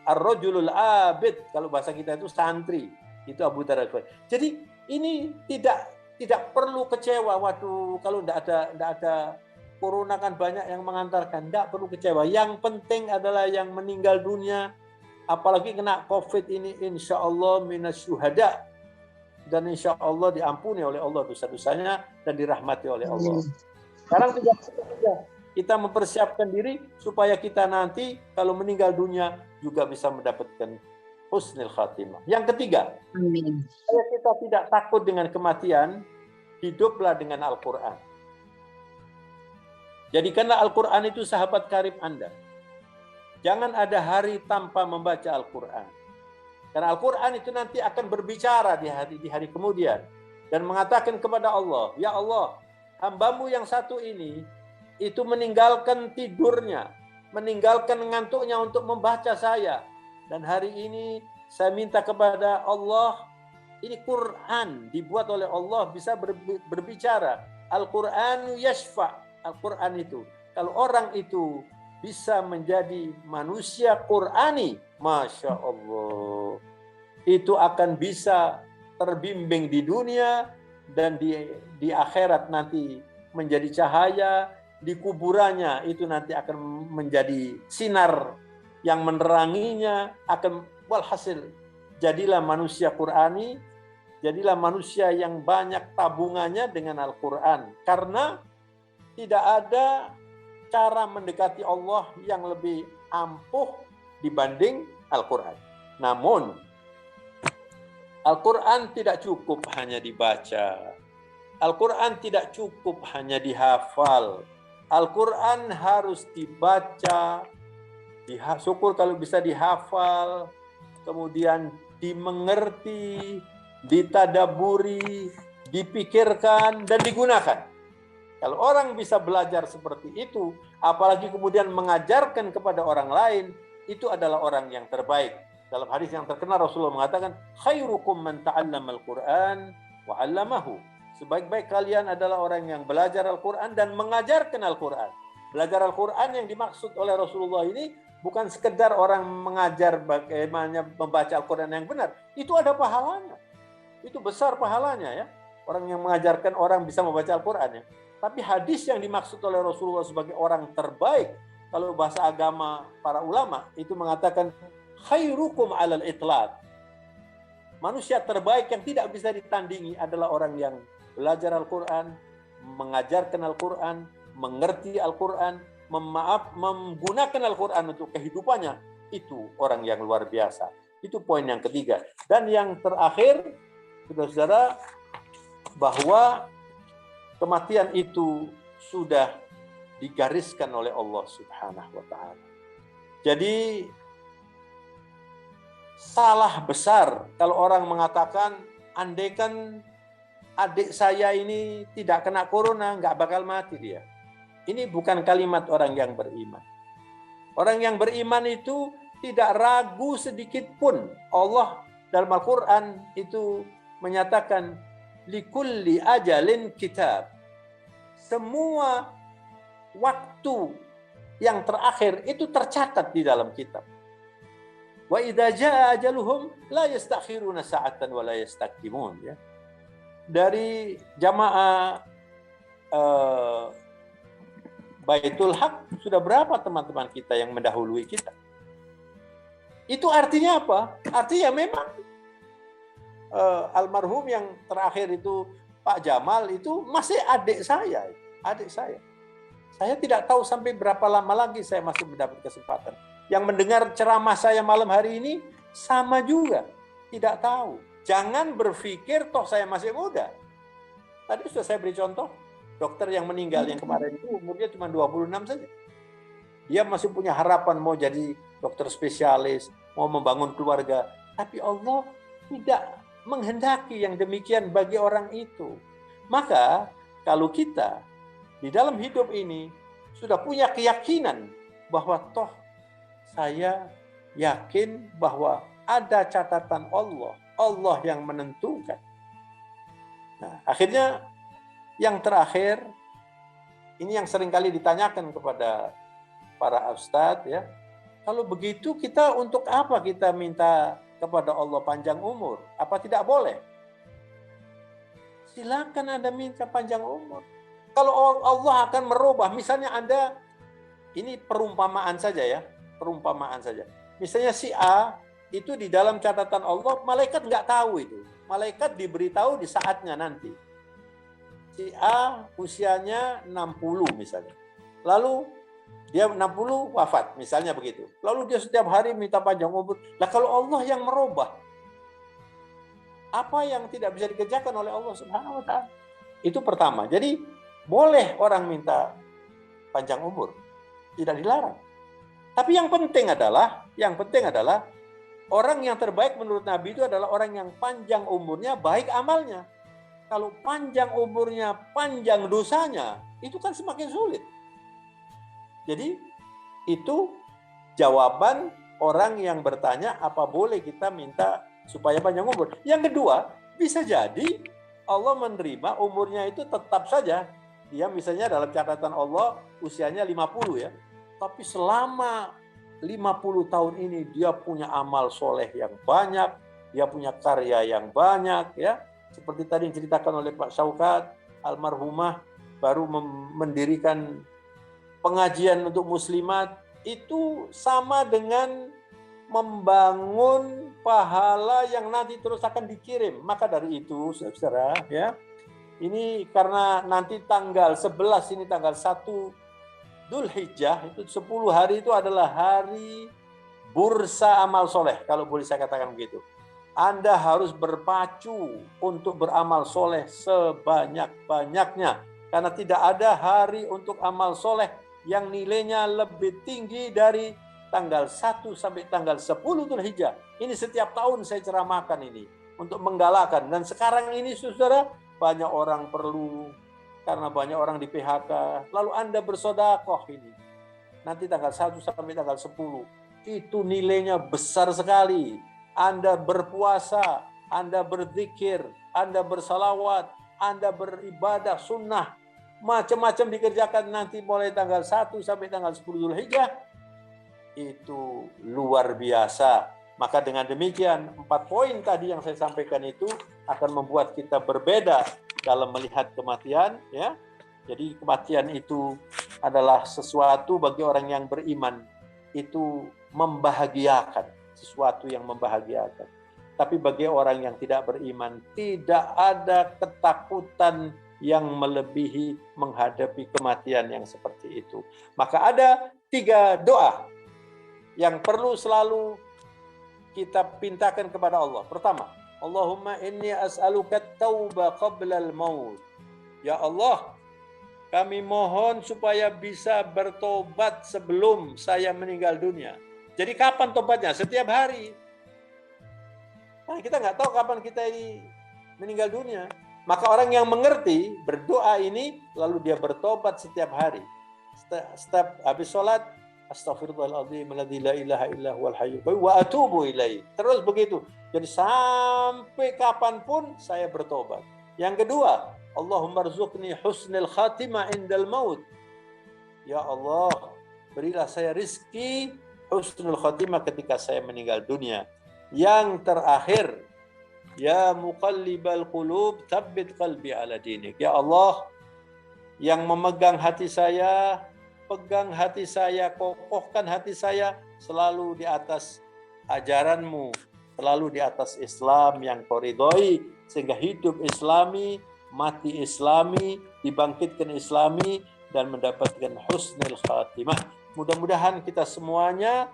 ar-rajulul abid, kalau bahasa kita itu santri, itu Abu Dzar Al-Ghifari. Jadi ini tidak perlu kecewa, waduh kalau tidak ada corona kan banyak yang mengantarkan, tidak perlu kecewa. Yang penting adalah yang meninggal dunia, apalagi kena COVID ini, insya Allah minas syuhada, dan insya Allah diampuni oleh Allah dosa-dosanya dan dirahmati oleh Allah. Sekarang kita mempersiapkan diri supaya kita nanti kalau meninggal dunia juga bisa mendapatkan husnul khatimah. Yang ketiga, supaya kita tidak takut dengan kematian, hiduplah dengan Al-Quran. Jadikanlah Al-Quran itu sahabat karib Anda. Jangan ada hari tanpa membaca Al-Quran. Karena Al-Quran itu nanti akan berbicara di hari kemudian. Dan mengatakan kepada Allah, ya Allah, hambamu yang satu ini, itu meninggalkan tidurnya, meninggalkan ngantuknya untuk membaca saya. Dan hari ini saya minta kepada Allah, ini Quran dibuat oleh Allah bisa berbicara. Al-Quran yashfa'. Al-Quran itu, kalau orang itu bisa menjadi manusia Qurani, Masya Allah, itu akan bisa terbimbing di dunia dan di akhirat nanti menjadi cahaya, di kuburannya itu nanti akan menjadi sinar yang meneranginya, akan walhasil jadilah manusia Qurani, jadilah manusia yang banyak tabungannya dengan Al-Quran. Karena tidak ada cara mendekati Allah yang lebih ampuh dibanding Al-Quran. Namun, Al-Quran tidak cukup hanya dibaca. Al-Quran tidak cukup hanya dihafal. Al-Quran harus dibaca, syukur kalau bisa dihafal, kemudian dimengerti, ditadaburi, dipikirkan, dan digunakan. Kalau orang bisa belajar seperti itu, apalagi kemudian mengajarkan kepada orang lain, itu adalah orang yang terbaik. Dalam hadis yang terkenal Rasulullah mengatakan, khairukum man ta'allamal Qur'an wa 'allamahu. Sebaik-baik kalian adalah orang yang belajar Al-Qur'an dan mengajarkan Al-Qur'an. Belajar Al-Qur'an yang dimaksud oleh Rasulullah ini bukan sekedar orang mengajar bagaimana membaca Al-Qur'an yang benar. Itu ada pahalanya. Itu besar pahalanya ya. Orang yang mengajarkan orang bisa membaca Al-Qur'an ya. Tapi hadis yang dimaksud oleh Rasulullah sebagai orang terbaik, kalau bahasa agama para ulama, itu mengatakan khairukum alal itlaq. Manusia terbaik yang tidak bisa ditandingi adalah orang yang belajar Al-Quran, mengajarkan Al-Quran, mengerti Al-Quran, menggunakan Al-Quran untuk kehidupannya. Itu orang yang luar biasa. Itu poin yang ketiga. Dan yang terakhir, saudara-saudara, bahwa kematian itu sudah digariskan oleh Allah Subhanahu wa Ta'ala. Jadi salah besar kalau orang mengatakan, andaikan adik saya ini tidak kena corona, nggak bakal mati dia. Ini bukan kalimat orang yang beriman. Orang yang beriman itu tidak ragu sedikit pun. Allah dalam Al-Quran itu menyatakan, likulli ajalin kitab. Semua waktu yang terakhir itu tercatat di dalam kitab. Wa idza jaa ajaluhum la yastakhiruna sa'atan wa la yastaqdimun, ya. Dari jamaah Baitul Haq sudah berapa teman-teman kita yang mendahului kita? Itu artinya apa? Artinya memang almarhum yang terakhir itu Pak Jamal itu masih adik saya. Saya tidak tahu sampai berapa lama lagi saya masih mendapat kesempatan. Yang mendengar ceramah saya malam hari ini sama juga, tidak tahu. Jangan berpikir toh saya masih muda. Tadi sudah saya beri contoh, dokter yang meninggal yang kemarin itu umurnya cuma 26 saja. Dia masih punya harapan mau jadi dokter spesialis, mau membangun keluarga. Tapi Allah tidak menghendaki yang demikian bagi orang itu. Maka kalau kita di dalam hidup ini sudah punya keyakinan bahwa toh saya yakin bahwa ada catatan Allah yang menentukan. Nah, akhirnya yang terakhir, ini yang seringkali ditanyakan kepada para ustadz, ya. Kalau begitu kita untuk apa kita minta kepada Allah panjang umur? Apa tidak boleh? Silakan Anda minta panjang umur. Kalau Allah akan merubah, misalnya Anda, ini perumpamaan saja ya, perumpamaan saja. Misalnya si A itu di dalam catatan Allah, malaikat nggak tahu itu. Malaikat diberitahu di saatnya nanti. Si A usianya 60 misalnya. Lalu dia 60 wafat, misalnya begitu. Lalu dia setiap hari minta panjang umur. Nah kalau Allah yang merubah, apa yang tidak bisa dikerjakan oleh Allah Subhanahu wa Ta'ala? Itu pertama. Jadi boleh orang minta panjang umur, tidak dilarang. Tapi yang penting adalah orang yang terbaik menurut Nabi itu adalah orang yang panjang umurnya, baik amalnya. Kalau panjang umurnya, panjang dosanya, itu kan semakin sulit. Jadi itu jawaban orang yang bertanya apa boleh kita minta supaya panjang umur. Yang kedua, bisa jadi Allah menerima umurnya itu tetap saja. Dia misalnya dalam catatan Allah usianya 50 ya. Tapi selama 50 tahun ini dia punya amal soleh yang banyak, dia punya karya yang banyak ya. Seperti tadi yang diceritakan oleh Pak Syaukat, almarhumah baru mendirikan pengajian untuk muslimat, itu sama dengan membangun pahala yang nanti terus akan dikirim. Maka dari itu, saudara, ya, ini karena nanti tanggal 11 ini tanggal 1 Dzulhijjah, itu 10 hari itu adalah hari bursa amal soleh, kalau boleh saya katakan begitu. Anda harus berpacu untuk beramal soleh sebanyak-banyaknya. Karena tidak ada hari untuk amal soleh yang nilainya lebih tinggi dari tanggal 1 sampai tanggal 10 Dzulhijjah. Ini setiap tahun saya ceramahkan ini untuk menggalakkan. Dan sekarang ini saudara, banyak orang perlu karena banyak orang di PHK. Lalu Anda bersedekah ini. Nanti tanggal 1 sampai tanggal 10. Itu nilainya besar sekali. Anda berpuasa, Anda berzikir, Anda bersalawat, Anda beribadah sunnah. Macam-macam dikerjakan nanti mulai tanggal 1 sampai tanggal 10 Dzulhijjah. Itu luar biasa. Maka dengan demikian 4 poin tadi yang saya sampaikan itu akan membuat kita berbeda dalam melihat kematian, ya. Jadi kematian itu adalah sesuatu bagi orang yang beriman, itu membahagiakan, sesuatu yang membahagiakan. Tapi bagi orang yang tidak beriman, tidak ada ketakutan yang melebihi menghadapi kematian yang seperti itu. Maka ada 3 doa yang perlu selalu kita pintakan kepada Allah. Pertama, Allahumma inni as'aluka tauba qabla al-maut. Ya Allah, kami mohon supaya bisa bertobat sebelum saya meninggal dunia. Jadi kapan tobatnya? Setiap hari. Nah, kita nggak tahu kapan kita ini meninggal dunia. Maka orang yang mengerti berdoa ini, lalu dia bertobat setiap hari. Setiap habis sholat, astaghfirullahaladzim, alladzi la ilaha illa huwal hayyul qayyum wa atubu ilaih. Terus begitu. Jadi sampai kapanpun saya bertobat. Yang kedua, Allahumma rzuqni husnul khatimah indal maut. Ya Allah, berilah saya rizki husnul khotimah ketika saya meninggal dunia. Yang terakhir, ya muqallibal qulub tsabbit qalbi ala dinik. Ya Allah yang memegang hati saya, pegang hati saya, kokohkan hati saya selalu di atas ajaranmu, selalu di atas Islam yang kau ridhoi, sehingga hidup Islami, mati Islami, dibangkitkan Islami, dan mendapatkan husnul khatimah. Mudah-mudahan kita semuanya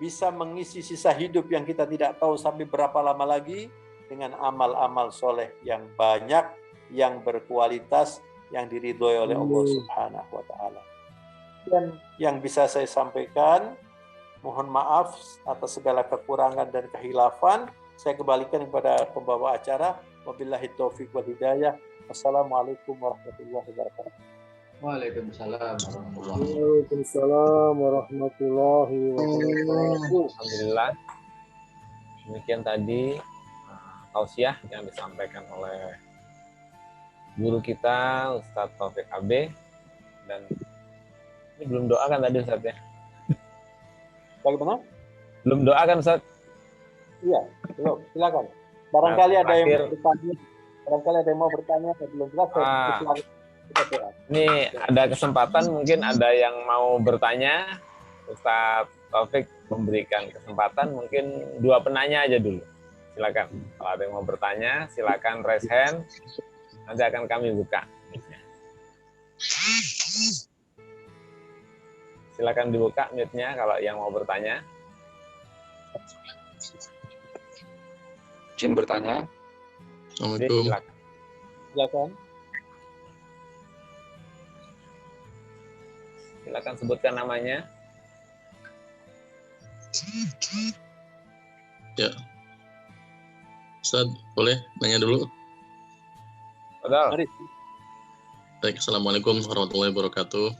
bisa mengisi sisa hidup yang kita tidak tahu sampai berapa lama lagi dengan amal-amal soleh yang banyak, yang berkualitas, yang diridhoi oleh Allah Subhanahu wa Ta'ala. Dan yang bisa saya sampaikan, mohon maaf atas segala kekurangan dan kehilafan. Saya kembalikan kepada pembawa acara. Wabillahi taufiq wal hidayah. Wassalamualaikum warahmatullahi wabarakatuh. Waalaikumsalam warahmatullahi Waalaikumsalam warahmatullahi wabarakatuh. Alhamdulillah. Demikian tadi tausiah yang disampaikan oleh guru kita Ustadz Taufik AB. Dan ini belum doa kan tadi Ustadz ya? Bagaimana? Belum doa kan Ustadz? Iya, belum. Silakan. Barangkali ada yang terakhir. bertanya. Barangkali ada yang mau bertanya, saya belum jelas. Ini ada kesempatan, mungkin ada yang mau bertanya. Ustadz Taufik memberikan kesempatan, mungkin 2 penanya aja dulu. Silakan. Kalau ada yang mau bertanya, silakan raise hand. Nanti akan kami buka. Silakan dibuka mute-nya kalau yang mau bertanya. Izin bertanya. Assalamualaikum. Silakan. Silakan sebutkan namanya. Ya, Ustaz, boleh nanya dulu? Betul. Mari. Baik, Assalamualaikum warahmatullahi wabarakatuh.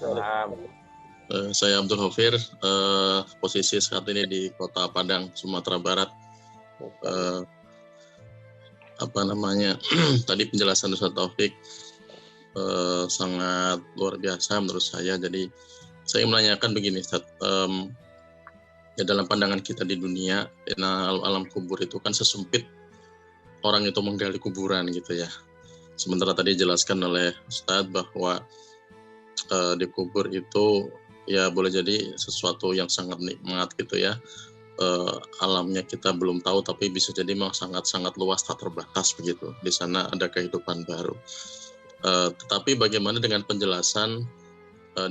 Salam. Saya Abdul Hafir, posisi saat ini di Kota Padang, Sumatera Barat. Tadi penjelasan Ustaz Taufik sangat luar biasa menurut saya. Jadi saya menanyakan begini, Ustaz. Ya dalam pandangan kita di dunia, alam kubur itu kan sesempit orang itu menggali kuburan gitu ya. Sementara tadi dijelaskan oleh Ustadz bahwa di kubur itu ya boleh jadi sesuatu yang sangat nikmat gitu ya. Alamnya kita belum tahu, tapi bisa jadi memang sangat-sangat luas, tak terbatas begitu. Di sana ada kehidupan baru. Tetapi bagaimana dengan penjelasan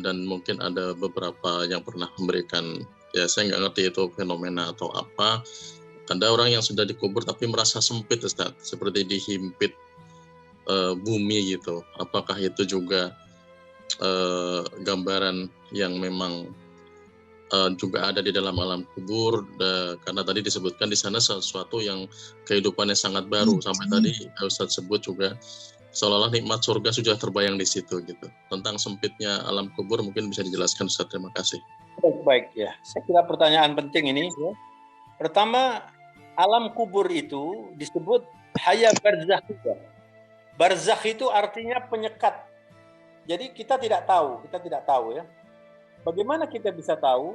dan mungkin ada beberapa yang pernah memberikan, ya saya nggak ngerti itu fenomena atau apa. Ada orang yang sudah dikubur tapi merasa sempit, Ustaz, seperti dihimpit bumi gitu. Apakah itu juga gambaran yang memang juga ada di dalam alam kubur? Karena tadi disebutkan di sana sesuatu yang kehidupannya sangat baru. Sampai tadi Ustaz sebut juga seolah-olah nikmat surga sudah terbayang di situ gitu. Tentang sempitnya alam kubur mungkin bisa dijelaskan, Ustaz. Terima kasih. Baik ya. Saya kira pertanyaan penting ini. Ya. Pertama, alam kubur itu disebut haya barzakh. Barzakh itu artinya penyekat. Jadi kita tidak tahu ya. Bagaimana kita bisa tahu?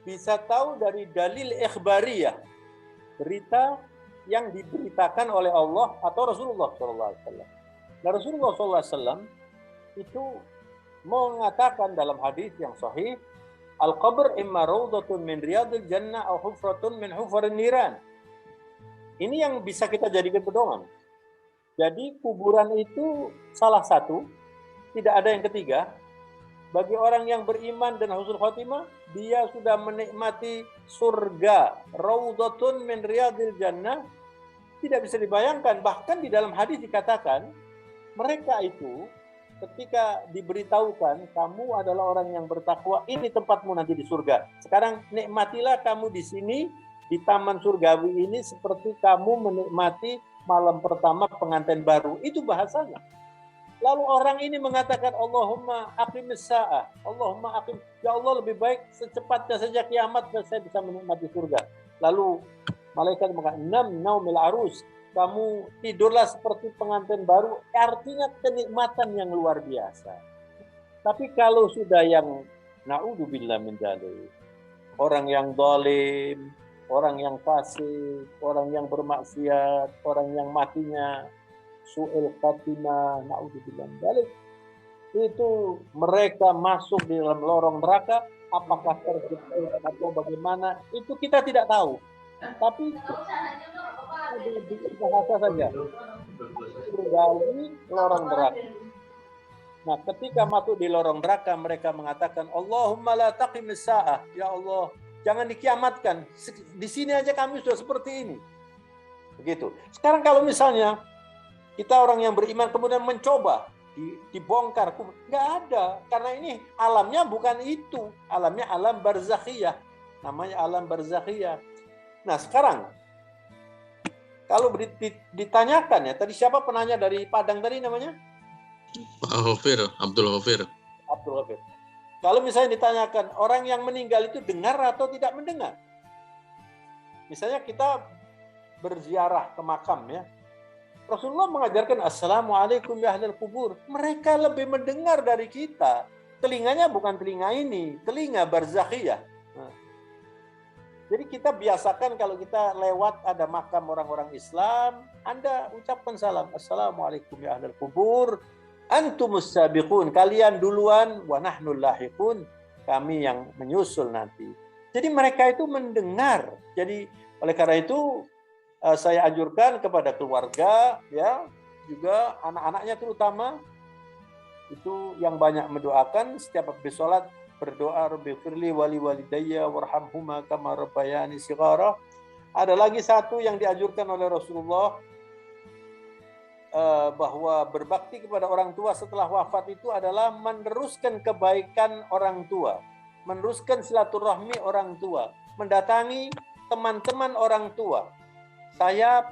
Bisa tahu dari dalil ikhbariyah, berita yang diberitakan oleh Allah atau Rasulullah SAW. Nah, Rasulullah SAW itu mengatakan dalam hadis yang sahih, al-qabr imma rawdatun min riyadil jannah aw hufratun min hufarin niran. Ini yang bisa kita jadikan pedoman. Jadi kuburan itu salah satu, tidak ada yang ketiga. Bagi orang yang beriman dan husnul khotimah, dia sudah menikmati surga, raudhatun min riyadil jannah. Tidak bisa dibayangkan, bahkan di dalam hadis dikatakan, mereka itu ketika diberitahukan kamu adalah orang yang bertakwa, ini tempatmu nanti di surga. Sekarang nikmatilah kamu di sini di taman surgawi ini seperti kamu menikmati malam pertama pengantin baru. Itu bahasanya. Lalu orang ini mengatakan Allahumma aqimis sa'ah. Allahumma aqim. Ya Allah, lebih baik secepatnya saja kiamat dan saya bisa menikmati surga. Lalu malaikat mengatakan nam naumil arus. Kamu tidurlah seperti pengantin baru. Artinya kenikmatan yang luar biasa. Tapi kalau sudah yang naudzubillah min dzalik, orang yang zalim, orang yang fasik, orang yang bermaksiat, orang yang matinya su'il khatimah, naudzubillah min dzalik, itu mereka masuk di dalam lorong neraka, apakah terjepit atau bagaimana, itu kita tidak tahu. Tapi bahasa saja, bergali lorong neraka. Nah, ketika masuk di lorong neraka, mereka mengatakan, Allahumma la taqimis sa'ah. Ya Allah, jangan dikiamatkan. Di sini aja kami sudah seperti ini. Begitu. Sekarang kalau misalnya kita orang yang beriman kemudian mencoba dibongkar, nggak ada. Karena ini alamnya bukan itu. Alamnya alam barzakhiyah. Namanya alam barzakhiyah. Nah, sekarang kalau ditanyakan ya, tadi siapa penanya dari Padang tadi namanya? Pak Hafir, Abdul Hafir. Abdul Hafir. Kalau misalnya ditanyakan, orang yang meninggal itu dengar atau tidak mendengar? Misalnya kita berziarah ke makam ya. Rasulullah mengajarkan Assalamualaikum ya ahlal kubur. Mereka lebih mendengar dari kita. Telinganya bukan telinga ini, telinga barzakhiyah. Nah. Jadi kita biasakan kalau kita lewat ada makam orang-orang Islam, Anda ucapkan salam. Assalamualaikum ya ahlal kubur. Antumus sabiqun, kalian duluan, wa nahnul lahiqun, kami yang menyusul nanti. Jadi mereka itu mendengar. Jadi oleh karena itu saya anjurkan kepada keluarga, ya, juga anak-anaknya terutama, itu yang banyak mendoakan setiap habis sholat, berdoa Rabbighfirli wali walidayya warhamhuma kama rabbayani shighara. Ada lagi satu yang dianjurkan oleh Rasulullah, bahwa berbakti kepada orang tua setelah wafat itu adalah meneruskan kebaikan orang tua, meneruskan silaturahmi orang tua, mendatangi teman-teman orang tua. Saya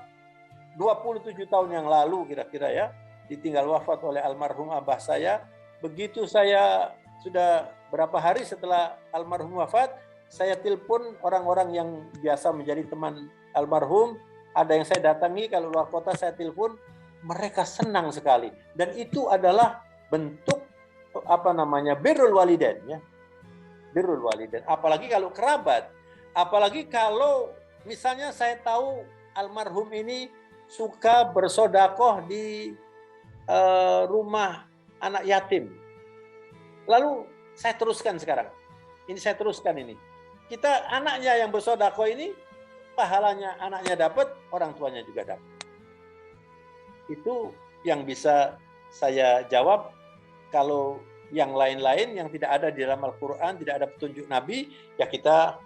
27 tahun yang lalu kira-kira ya, ditinggal wafat oleh almarhum abah saya. Begitu saya sudah berapa hari setelah almarhum wafat, saya telepon orang-orang yang biasa menjadi teman almarhum. Ada yang saya datangi, kalau luar kota saya telepon. Mereka senang sekali, dan itu adalah bentuk birrul walidain ya, birrul walidain. Apalagi kalau kerabat, apalagi kalau misalnya saya tahu almarhum ini suka bersodakoh di rumah anak yatim, lalu saya teruskan sekarang. Ini saya teruskan ini. Kita anaknya yang bersodakoh ini, pahalanya anaknya dapat, orang tuanya juga dapat. Itu yang bisa saya jawab. Kalau yang lain-lain yang tidak ada di dalam Al-Quran, tidak ada petunjuk Nabi, ya kita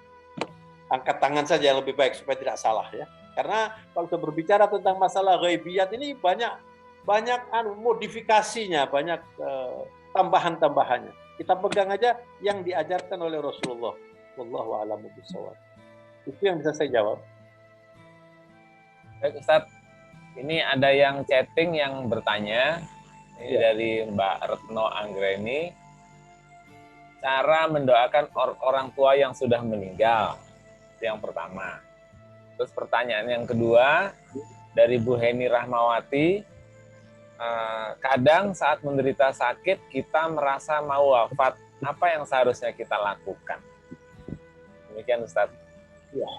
angkat tangan saja lebih baik supaya tidak salah ya. Karena kalau kita berbicara tentang masalah ghaibiyat ini banyak modifikasinya, banyak tambahan-tambahannya. Kita pegang aja yang diajarkan oleh Rasulullah. Wallahu a'lamu bishawab. Itu yang bisa saya jawab. Baik Ustaz, ini ada yang chatting yang bertanya, ini dari Mbak Retno Anggreni, cara mendoakan orang tua yang sudah meninggal, itu yang pertama. Terus pertanyaan yang kedua, dari Bu Heni Rahmawati, kadang saat menderita sakit, kita merasa mau wafat, apa yang seharusnya kita lakukan? Demikian Ustaz. Ya.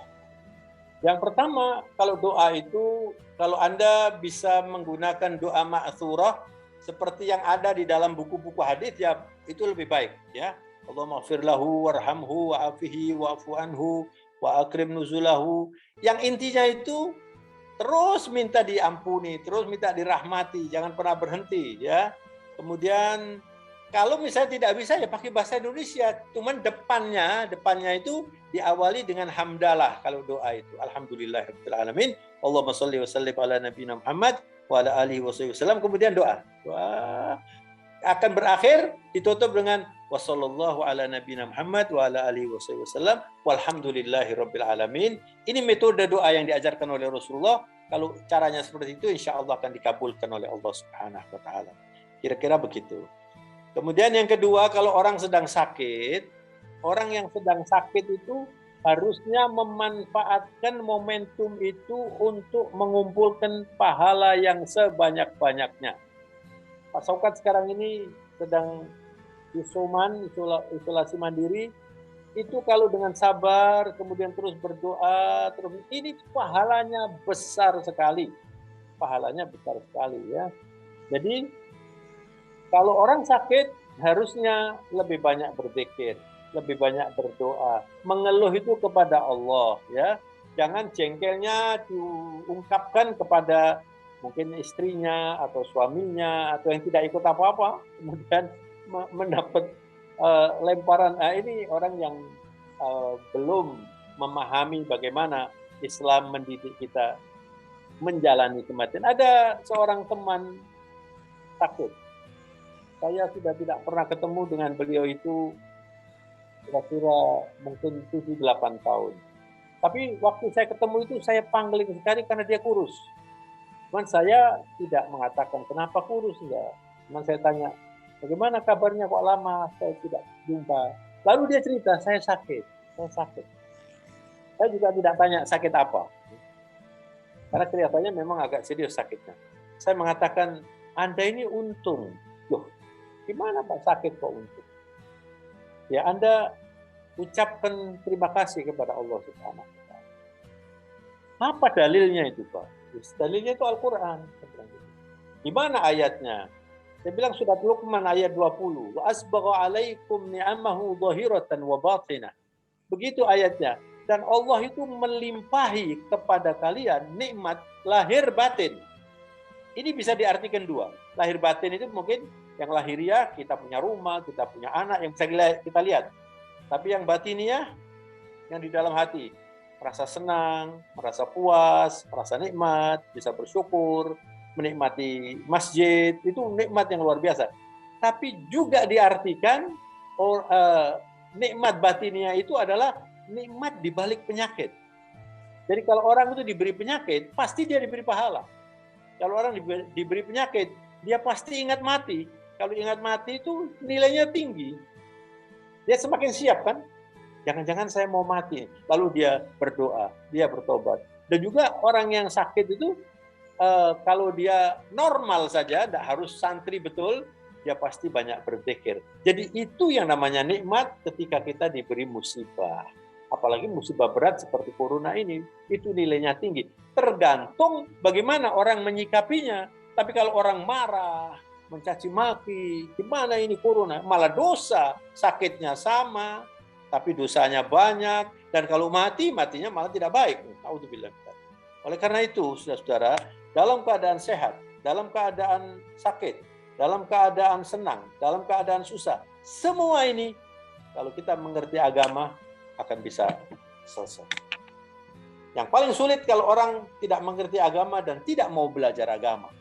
Yang pertama, kalau doa itu, kalau Anda bisa menggunakan doa ma'thurah seperti yang ada di dalam buku-buku hadis, ya itu lebih baik ya. Allahumma ighfir lahu warhamhu wa'afihi wa'fu anhu wa akrim nuzulahu. Yang intinya itu terus minta diampuni, terus minta dirahmati, jangan pernah berhenti ya. Kemudian kalau misalnya tidak bisa ya pakai bahasa Indonesia, cuman depannya itu diawali dengan hamdalah kalau doa itu. Alhamdulillahirabbil alamin. Allahumma shalli wa sallim ala nabiyina Muhammad wa ala alihi wasallam. Kemudian doa. Doa akan berakhir ditutup dengan wa sallallahu ala nabiyina Muhammad wa ala alihi wasallam walhamdulillahirabbil alamin. Ini metode doa yang diajarkan oleh Rasulullah. Kalau caranya seperti itu insyaallah akan dikabulkan oleh Allah Subhanahu wa taala. Kira-kira begitu. Kemudian yang kedua, kalau orang sedang sakit, orang yang sedang sakit itu harusnya memanfaatkan momentum itu untuk mengumpulkan pahala yang sebanyak-banyaknya. Pak Saukat sekarang ini sedang isolasi mandiri, itu kalau dengan sabar, kemudian terus berdoa, terus ini pahalanya besar sekali. Pahalanya besar sekali ya. Jadi kalau orang sakit harusnya lebih banyak berzikir, lebih banyak berdoa, mengeluh itu kepada Allah ya. Jangan jengkelnya diungkapkan kepada mungkin istrinya atau suaminya atau yang tidak ikut apa-apa, kemudian mendapat lemparan. Ini orang yang belum memahami bagaimana Islam mendidik kita menjalani kematian. Ada seorang teman sakit. Saya sudah tidak pernah ketemu dengan beliau itu kira-kira mungkin 7-8 tahun. Tapi waktu saya ketemu itu saya pangling sekali karena dia kurus. Cuman saya tidak mengatakan kenapa kurus, enggak. Cuman saya tanya, bagaimana kabarnya kok lama saya tidak jumpa. Lalu dia cerita, saya sakit. Saya juga tidak tanya sakit apa. Karena kelihatannya memang agak serius sakitnya. Saya mengatakan, Anda ini untung. Loh, gimana Pak sakit kok untung? Ya Anda ucapkan terima kasih kepada Allah Subhanahu wa Ta'ala. Apa dalilnya itu Pak? Dalilnya itu Al-Quran. Di mana ayatnya? Saya bilang surat Luqman ayat 20. Wa asbagha alaikum ni'amahu zahiratan wa batinah. Begitu ayatnya. Dan Allah itu melimpahi kepada kalian nikmat lahir batin. Ini bisa diartikan dua. Lahir batin itu mungkin yang lahiriah, kita punya rumah, kita punya anak yang bisa kita lihat. Tapi yang batiniah, yang di dalam hati, merasa senang, merasa puas, merasa nikmat, bisa bersyukur, menikmati masjid, itu nikmat yang luar biasa. Tapi juga diartikan nikmat batiniah itu adalah nikmat di balik penyakit. Jadi kalau orang itu diberi penyakit, pasti dia diberi pahala. Kalau orang diberi penyakit, dia pasti ingat mati. Kalau ingat mati itu nilainya tinggi. Dia semakin siap kan? Jangan-jangan saya mau mati. Lalu dia berdoa, dia bertobat. Dan juga orang yang sakit itu, kalau dia normal saja, tidak harus santri betul, dia pasti banyak berzikir. Jadi itu yang namanya nikmat ketika kita diberi musibah. Apalagi musibah berat seperti corona ini, itu nilainya tinggi. Tergantung bagaimana orang menyikapinya. Tapi kalau orang marah, mencaci maki, gimana ini corona, malah dosa, sakitnya sama, tapi dosanya banyak, dan kalau matinya malah tidak baik. Naudzubillah. Oleh karena itu, saudara-saudara, dalam keadaan sehat, dalam keadaan sakit, dalam keadaan senang, dalam keadaan susah, semua ini kalau kita mengerti agama akan bisa selesai. Yang paling sulit kalau orang tidak mengerti agama dan tidak mau belajar agama,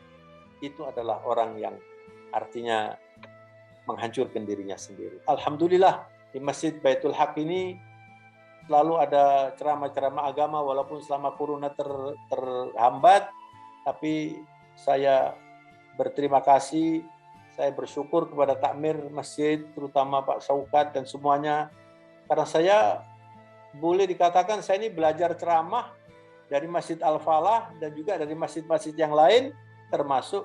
itu adalah orang yang artinya menghancurkan dirinya sendiri. Alhamdulillah di Masjid Baitul Haq ini selalu ada ceramah-ceramah agama walaupun selama corona terhambat, tapi saya berterima kasih, saya bersyukur kepada takmir masjid, terutama Pak Saukat dan semuanya, karena saya boleh dikatakan saya ini belajar ceramah dari Masjid Al-Falah dan juga dari masjid-masjid yang lain, termasuk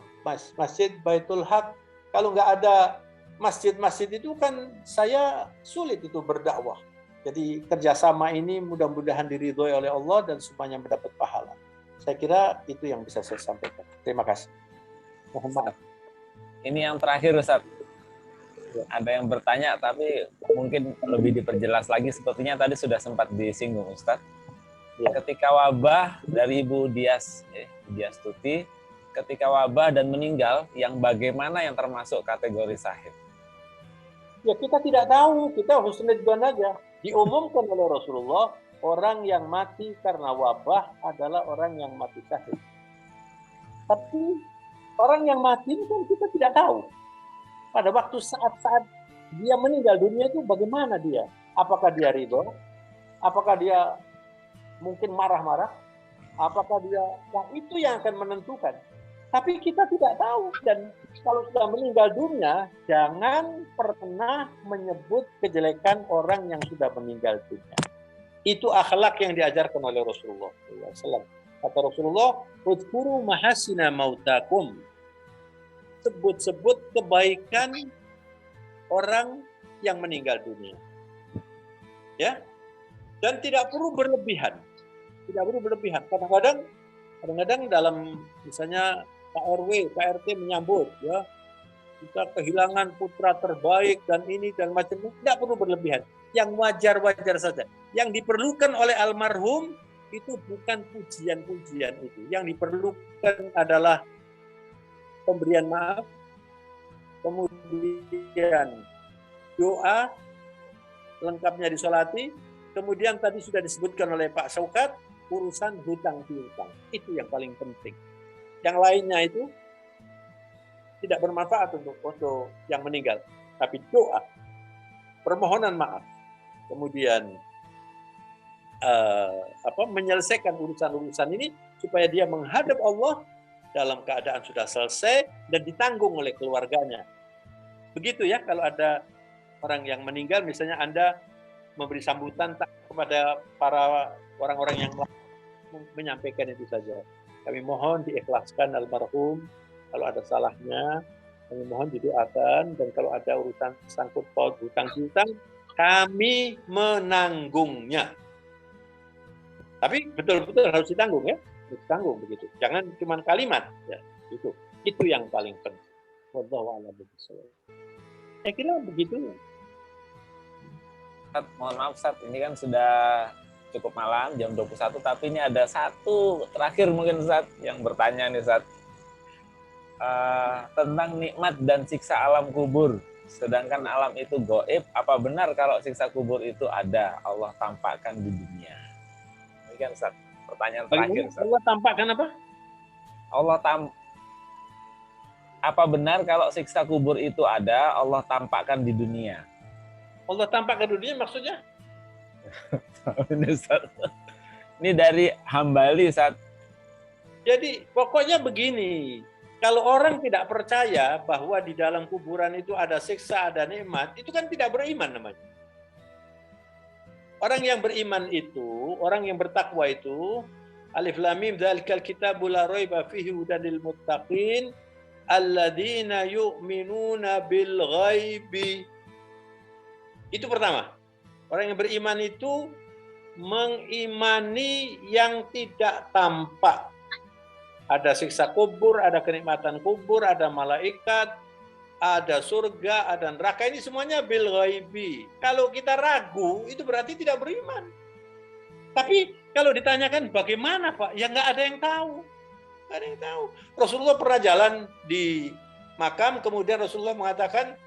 Masjid Baitul Haq. Kalau nggak ada masjid-masjid itu kan saya sulit itu berdakwah. Jadi kerjasama ini mudah-mudahan diridhoi oleh Allah dan semuanya mendapat pahala. Saya kira itu yang bisa saya sampaikan. Terima kasih. Mohon maaf. Ini yang terakhir Ustaz. Ada yang bertanya tapi mungkin lebih diperjelas lagi. Sepertinya tadi sudah sempat disinggung Ustaz. Ya. Ketika wabah dari Ibu Dias Tuti, ketika wabah dan meninggal, yang bagaimana yang termasuk kategori sahih? Ya kita tidak tahu, kita husnudzon aja. Diumumkan oleh Rasulullah, orang yang mati karena wabah adalah orang yang mati syahid. Tapi orang yang mati itu kan kita tidak tahu. Pada waktu saat-saat dia meninggal dunia itu bagaimana dia? Apakah dia ridho? Apakah dia mungkin marah-marah? Apakah dia, nah itu yang akan menentukan. Tapi kita tidak tahu, dan kalau sudah meninggal dunia, jangan pernah menyebut kejelekan orang yang sudah meninggal dunia. Itu akhlak yang diajarkan oleh Rasulullah SAW. Kata Rasulullah, "Udhkuru mahasina mautakum." Sebut-sebut kebaikan orang yang meninggal dunia. Ya. Dan tidak perlu berlebihan. Tidak perlu berlebihan. Kadang-kadang dalam misalnya Pak RW, Pak RT menyambut, ya, kita kehilangan putra terbaik dan ini dan macam-macam, tidak perlu berlebihan. Yang wajar-wajar saja. Yang diperlukan oleh almarhum itu bukan pujian-pujian itu. Yang diperlukan adalah pemberian maaf, kemudian doa, lengkapnya disolati, kemudian tadi sudah disebutkan oleh Pak Syaukat, urusan hutang piutang. Itu yang paling penting. Yang lainnya itu tidak bermanfaat untuk yang meninggal. Tapi doa, permohonan maaf, kemudian menyelesaikan urusan-urusan ini supaya dia menghadap Allah dalam keadaan sudah selesai dan ditanggung oleh keluarganya. Begitu ya, kalau ada orang yang meninggal, misalnya Anda memberi sambutan kepada para orang-orang yang menyampaikan itu saja. Kami mohon diikhlaskan almarhum, kalau ada salahnya, kami mohon didoakan, dan kalau ada urusan sangkut paut hutang piutang, kami menanggungnya. Tapi betul-betul harus ditanggung ya, harus ditanggung begitu. Jangan cuma kalimat ya, itu yang paling penting. Wallahu a'lam bishawab. Saya kira begitu. Ustaz, mohon maaf Ustaz, ini kan sudah cukup malam, jam 21, tapi ini ada satu terakhir mungkin Ustaz yang bertanya nih Ustaz. Tentang nikmat dan siksa alam kubur. Sedangkan alam itu gaib, apa benar kalau siksa kubur itu ada, Allah tampakkan di dunia? Ini kan Ustaz, pertanyaan terakhir Ustaz. Allah tampakkan apa? Apa benar kalau siksa kubur itu ada, Allah tampakkan di dunia? Allah tampakkan di dunia maksudnya? Ini dari Hambali Ustaz. Jadi pokoknya begini, kalau orang tidak percaya bahwa di dalam kuburan itu ada siksa, ada nikmat, itu kan tidak beriman namanya. Orang yang beriman itu, orang yang bertakwa itu, Alif Lam Mim dzalikal kitabul la raiba fihi hudan lil muttaqin alladzina yu'minuna bil ghaibi. Itu pertama. Orang yang beriman itu mengimani yang tidak tampak. Ada siksa kubur, ada kenikmatan kubur, ada malaikat, ada surga, ada neraka. Ini semuanya bil ghaibi. Kalau kita ragu, itu berarti tidak beriman. Tapi kalau ditanyakan bagaimana Pak? Ya nggak ada yang tahu. Nggak ada yang tahu. Rasulullah pernah jalan di makam, kemudian Rasulullah mengatakan,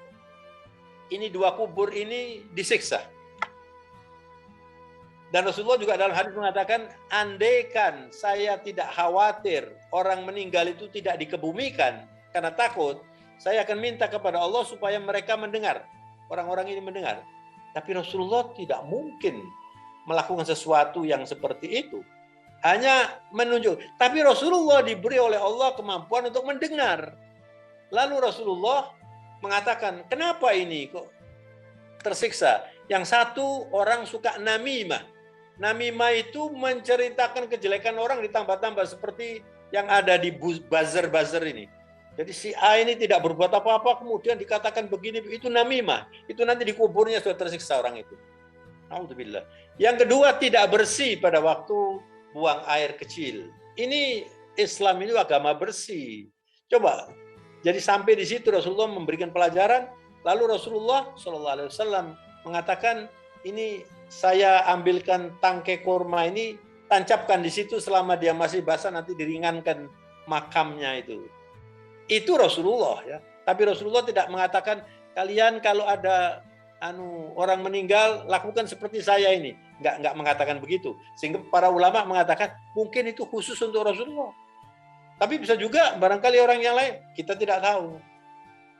ini dua kubur ini disiksa. Dan Rasulullah juga dalam hadis mengatakan, andaikan saya tidak khawatir orang meninggal itu tidak dikebumikan karena takut, saya akan minta kepada Allah supaya mereka mendengar. Orang-orang ini mendengar. Tapi Rasulullah tidak mungkin melakukan sesuatu yang seperti itu. Hanya menunjuk. Tapi Rasulullah diberi oleh Allah kemampuan untuk mendengar. Lalu Rasulullah mengatakan, kenapa ini kok tersiksa? Yang satu orang suka namimah. Namimah itu menceritakan kejelekan orang ditambah-tambah seperti yang ada di buzzer-buzzer ini. Jadi si A ini tidak berbuat apa-apa, kemudian dikatakan begini, itu namimah. Itu nanti di kuburnya sudah tersiksa orang itu. Alhamdulillah. Yang kedua, tidak bersih pada waktu buang air kecil. Ini Islam ini agama bersih. Coba, jadi sampai di situ Rasulullah memberikan pelajaran. Lalu Rasulullah SAW mengatakan, ini saya ambilkan tangkai kurma ini, tancapkan di situ selama dia masih basah, nanti diringankan makamnya itu. Itu Rasulullah ya. Tapi Rasulullah tidak mengatakan kalian kalau ada orang meninggal lakukan seperti saya ini. Enggak mengatakan begitu. Sehingga para ulama mengatakan mungkin itu khusus untuk Rasulullah. Tapi bisa juga barangkali orang yang lain, kita tidak tahu.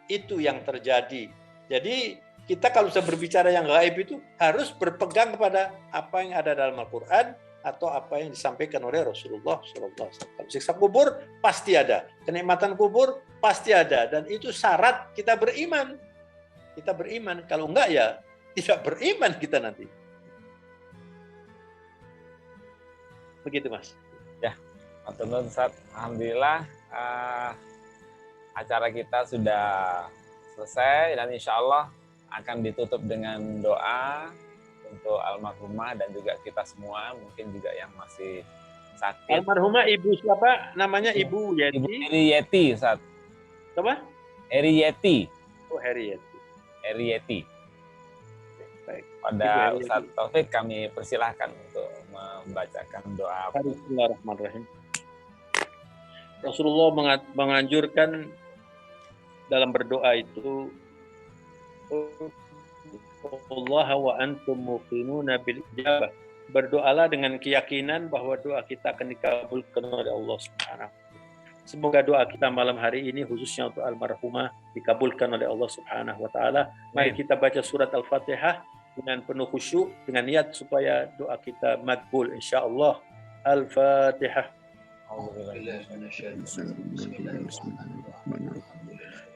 Itu yang terjadi. Jadi kita kalau bisa berbicara yang gaib itu harus berpegang kepada apa yang ada dalam Al-Quran atau apa yang disampaikan oleh Rasulullah SAW. Siksa kubur pasti ada, kenikmatan kubur pasti ada, dan itu syarat kita beriman. Kita beriman, kalau enggak ya tidak beriman kita nanti. Begitu Mas. Ya, matur nuwun Ustaz. Alhamdulillah acara kita sudah selesai dan insya Allah akan ditutup dengan doa untuk almarhumah dan juga kita semua, mungkin juga yang masih sakit. Almarhumah ibu siapa? Namanya Ibu Ibu Yeti. Heri Yeti, Ustaz. Apa? Heri Yeti. Oh, Heri Yeti. Heri Yeti. Baik. Pada Ibu Heri Ustaz Yeti. Taufik kami persilahkan untuk membacakan doa. Bismillahirrahmanirrahim. Rasulullah menganjurkan dalam berdoa itu, Allah wa antum muqinuna bil ijabah. Berdoalah dengan keyakinan bahwa doa kita akan dikabulkan oleh Allah Subhanahu. Semoga doa kita malam hari ini khususnya untuk almarhumah dikabulkan oleh Allah Subhanahu wa taala. Mari kita baca surat Al-Fatihah dengan penuh khusyuk dengan niat supaya doa kita makbul insyaallah. Al-Fatihah.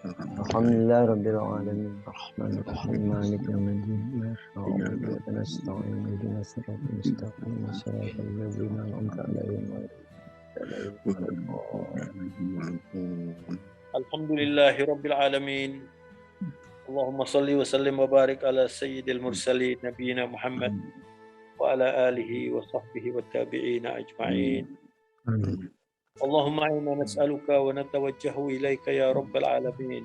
Alhamdulillah Rabbil Alamin Ar-Rahmanir-Rahim Maliki Yawmiddin Iyyaka nasta'in ihdinas siratal mustaqim siratal ladzina an'amta 'alaihim Alhamdulillahi Rabbil Alamin. Allahumma salli wa sallim wa barik ala sayyidil mursalin nabiyina Muhammad wa ala alihi wa sahbihi wa tabi'ina ajma'in. Allahumma inna nas'aluka wa natawajjahu ilaika ya Rabbal Alamin.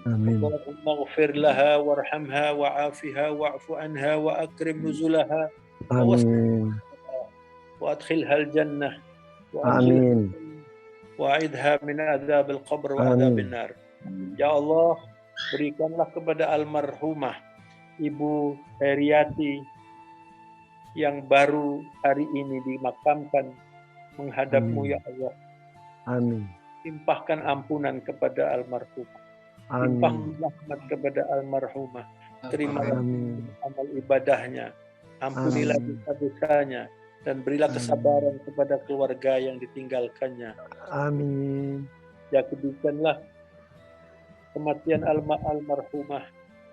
Amin. Allahumma ighfir laha warhamha wa'afiha wa'fu anha wa akrim nuzulaha Amin. wa adkhilha al-jannah Amin. wa'idha min adzabil qabr wa adzabil nar. Ya Allah, berikanlah kepada almarhumah Ibu Heriati yang baru hari ini dimakamkan menghadapmu ya Allah. Amin. Limpahkan ampunan kepada almarhumah. Amin. Limpahkan rahmat kepada almarhumah. Terimalah Amin. amal ibadahnya. Ampunilah Amin. dosa-dosanya dan berilah kesabaran kepada keluarga yang ditinggalkannya. Amin. Jadikanlah kematian almarhumah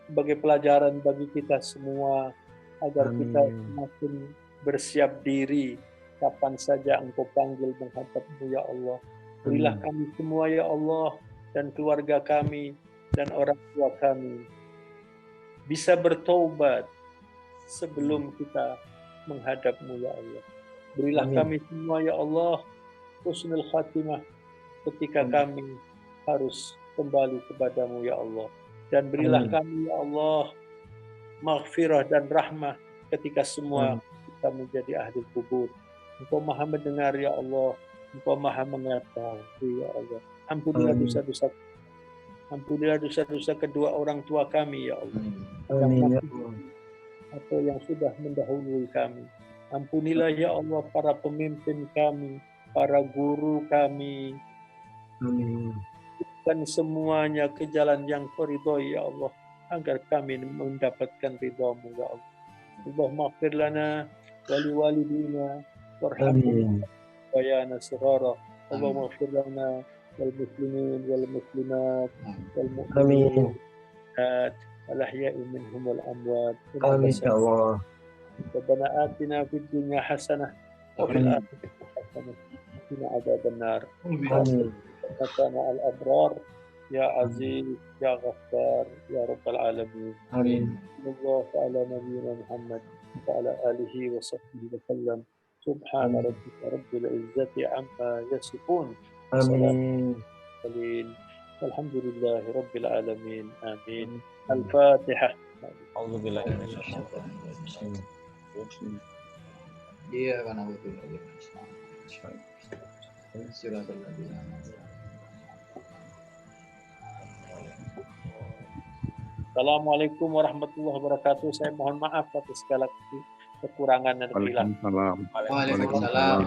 sebagai pelajaran bagi kita semua agar kita semakin bersiap diri kapan saja Engkau panggil menghadapmu ya Allah. Berilah kami semua ya Allah dan keluarga kami dan orang tua kami bisa bertobat sebelum kita menghadapmu ya Allah. Berilah kami semua ya Allah husnul khatimah ketika kami harus kembali kepadamu ya Allah. Dan berilah kami ya Allah maghfirah dan rahmah ketika semua kita menjadi ahli kubur. Engkau maha mendengar ya Allah, Engkau maha mengetahui ya Allah. Ampunilah dosa-dosa, ampunilah dosa-dosa kedua orang tua kami ya Allah. Amin. Atau yang sudah mendahului kami. Ampunilah ya Allah para pemimpin kami, para guru kami. Amin. Dan semuanya ke jalan yang Kau ridhoi ya Allah, agar kami mendapatkan ridhamu ya Allah. Allahumma ighfir lana wa liwalidina warhamna bayana sirara. Allahumma ighfir lana wal muslimin wal muslimat wal mu'minin wal ahya'i minhum wal amwat. Amin ya Allah. Rabbana atina fid dunya hasanah wa fil akhirati hasanah wa qina adzabannar. Amin. Rabbana al-abrar ya aziz ya ghaffar ya rabbal alamin. Amin. Sallallahu ala nabiyyina Muhammad wa ala alihi wa sahbihi wa sallam. Subhana rabbika rabbil izzati amma yasifun. Amin. Alhamdulillahi rabbil alamin. Amin. Al-Fatihah. Auzubillahi minasyaitonir rajim. Iya karena betul. Silakan. Assalamualaikum warahmatullahi wabarakatuh. Saya mohon maaf atas segala kekurangan dan kehilangan. Waalaikumsalam. Waalaikumsalam.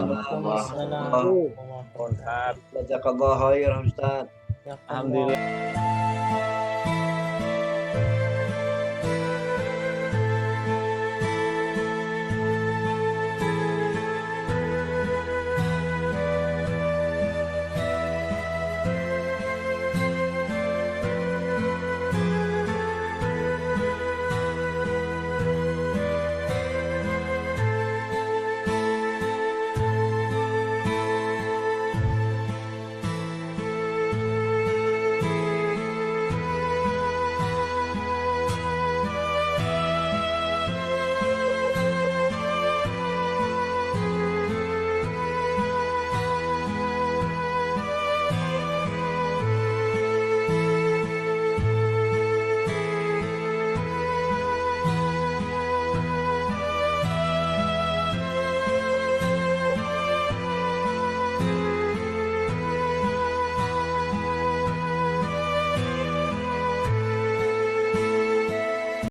Jazakallah khair Ustaz. Alhamdulillah.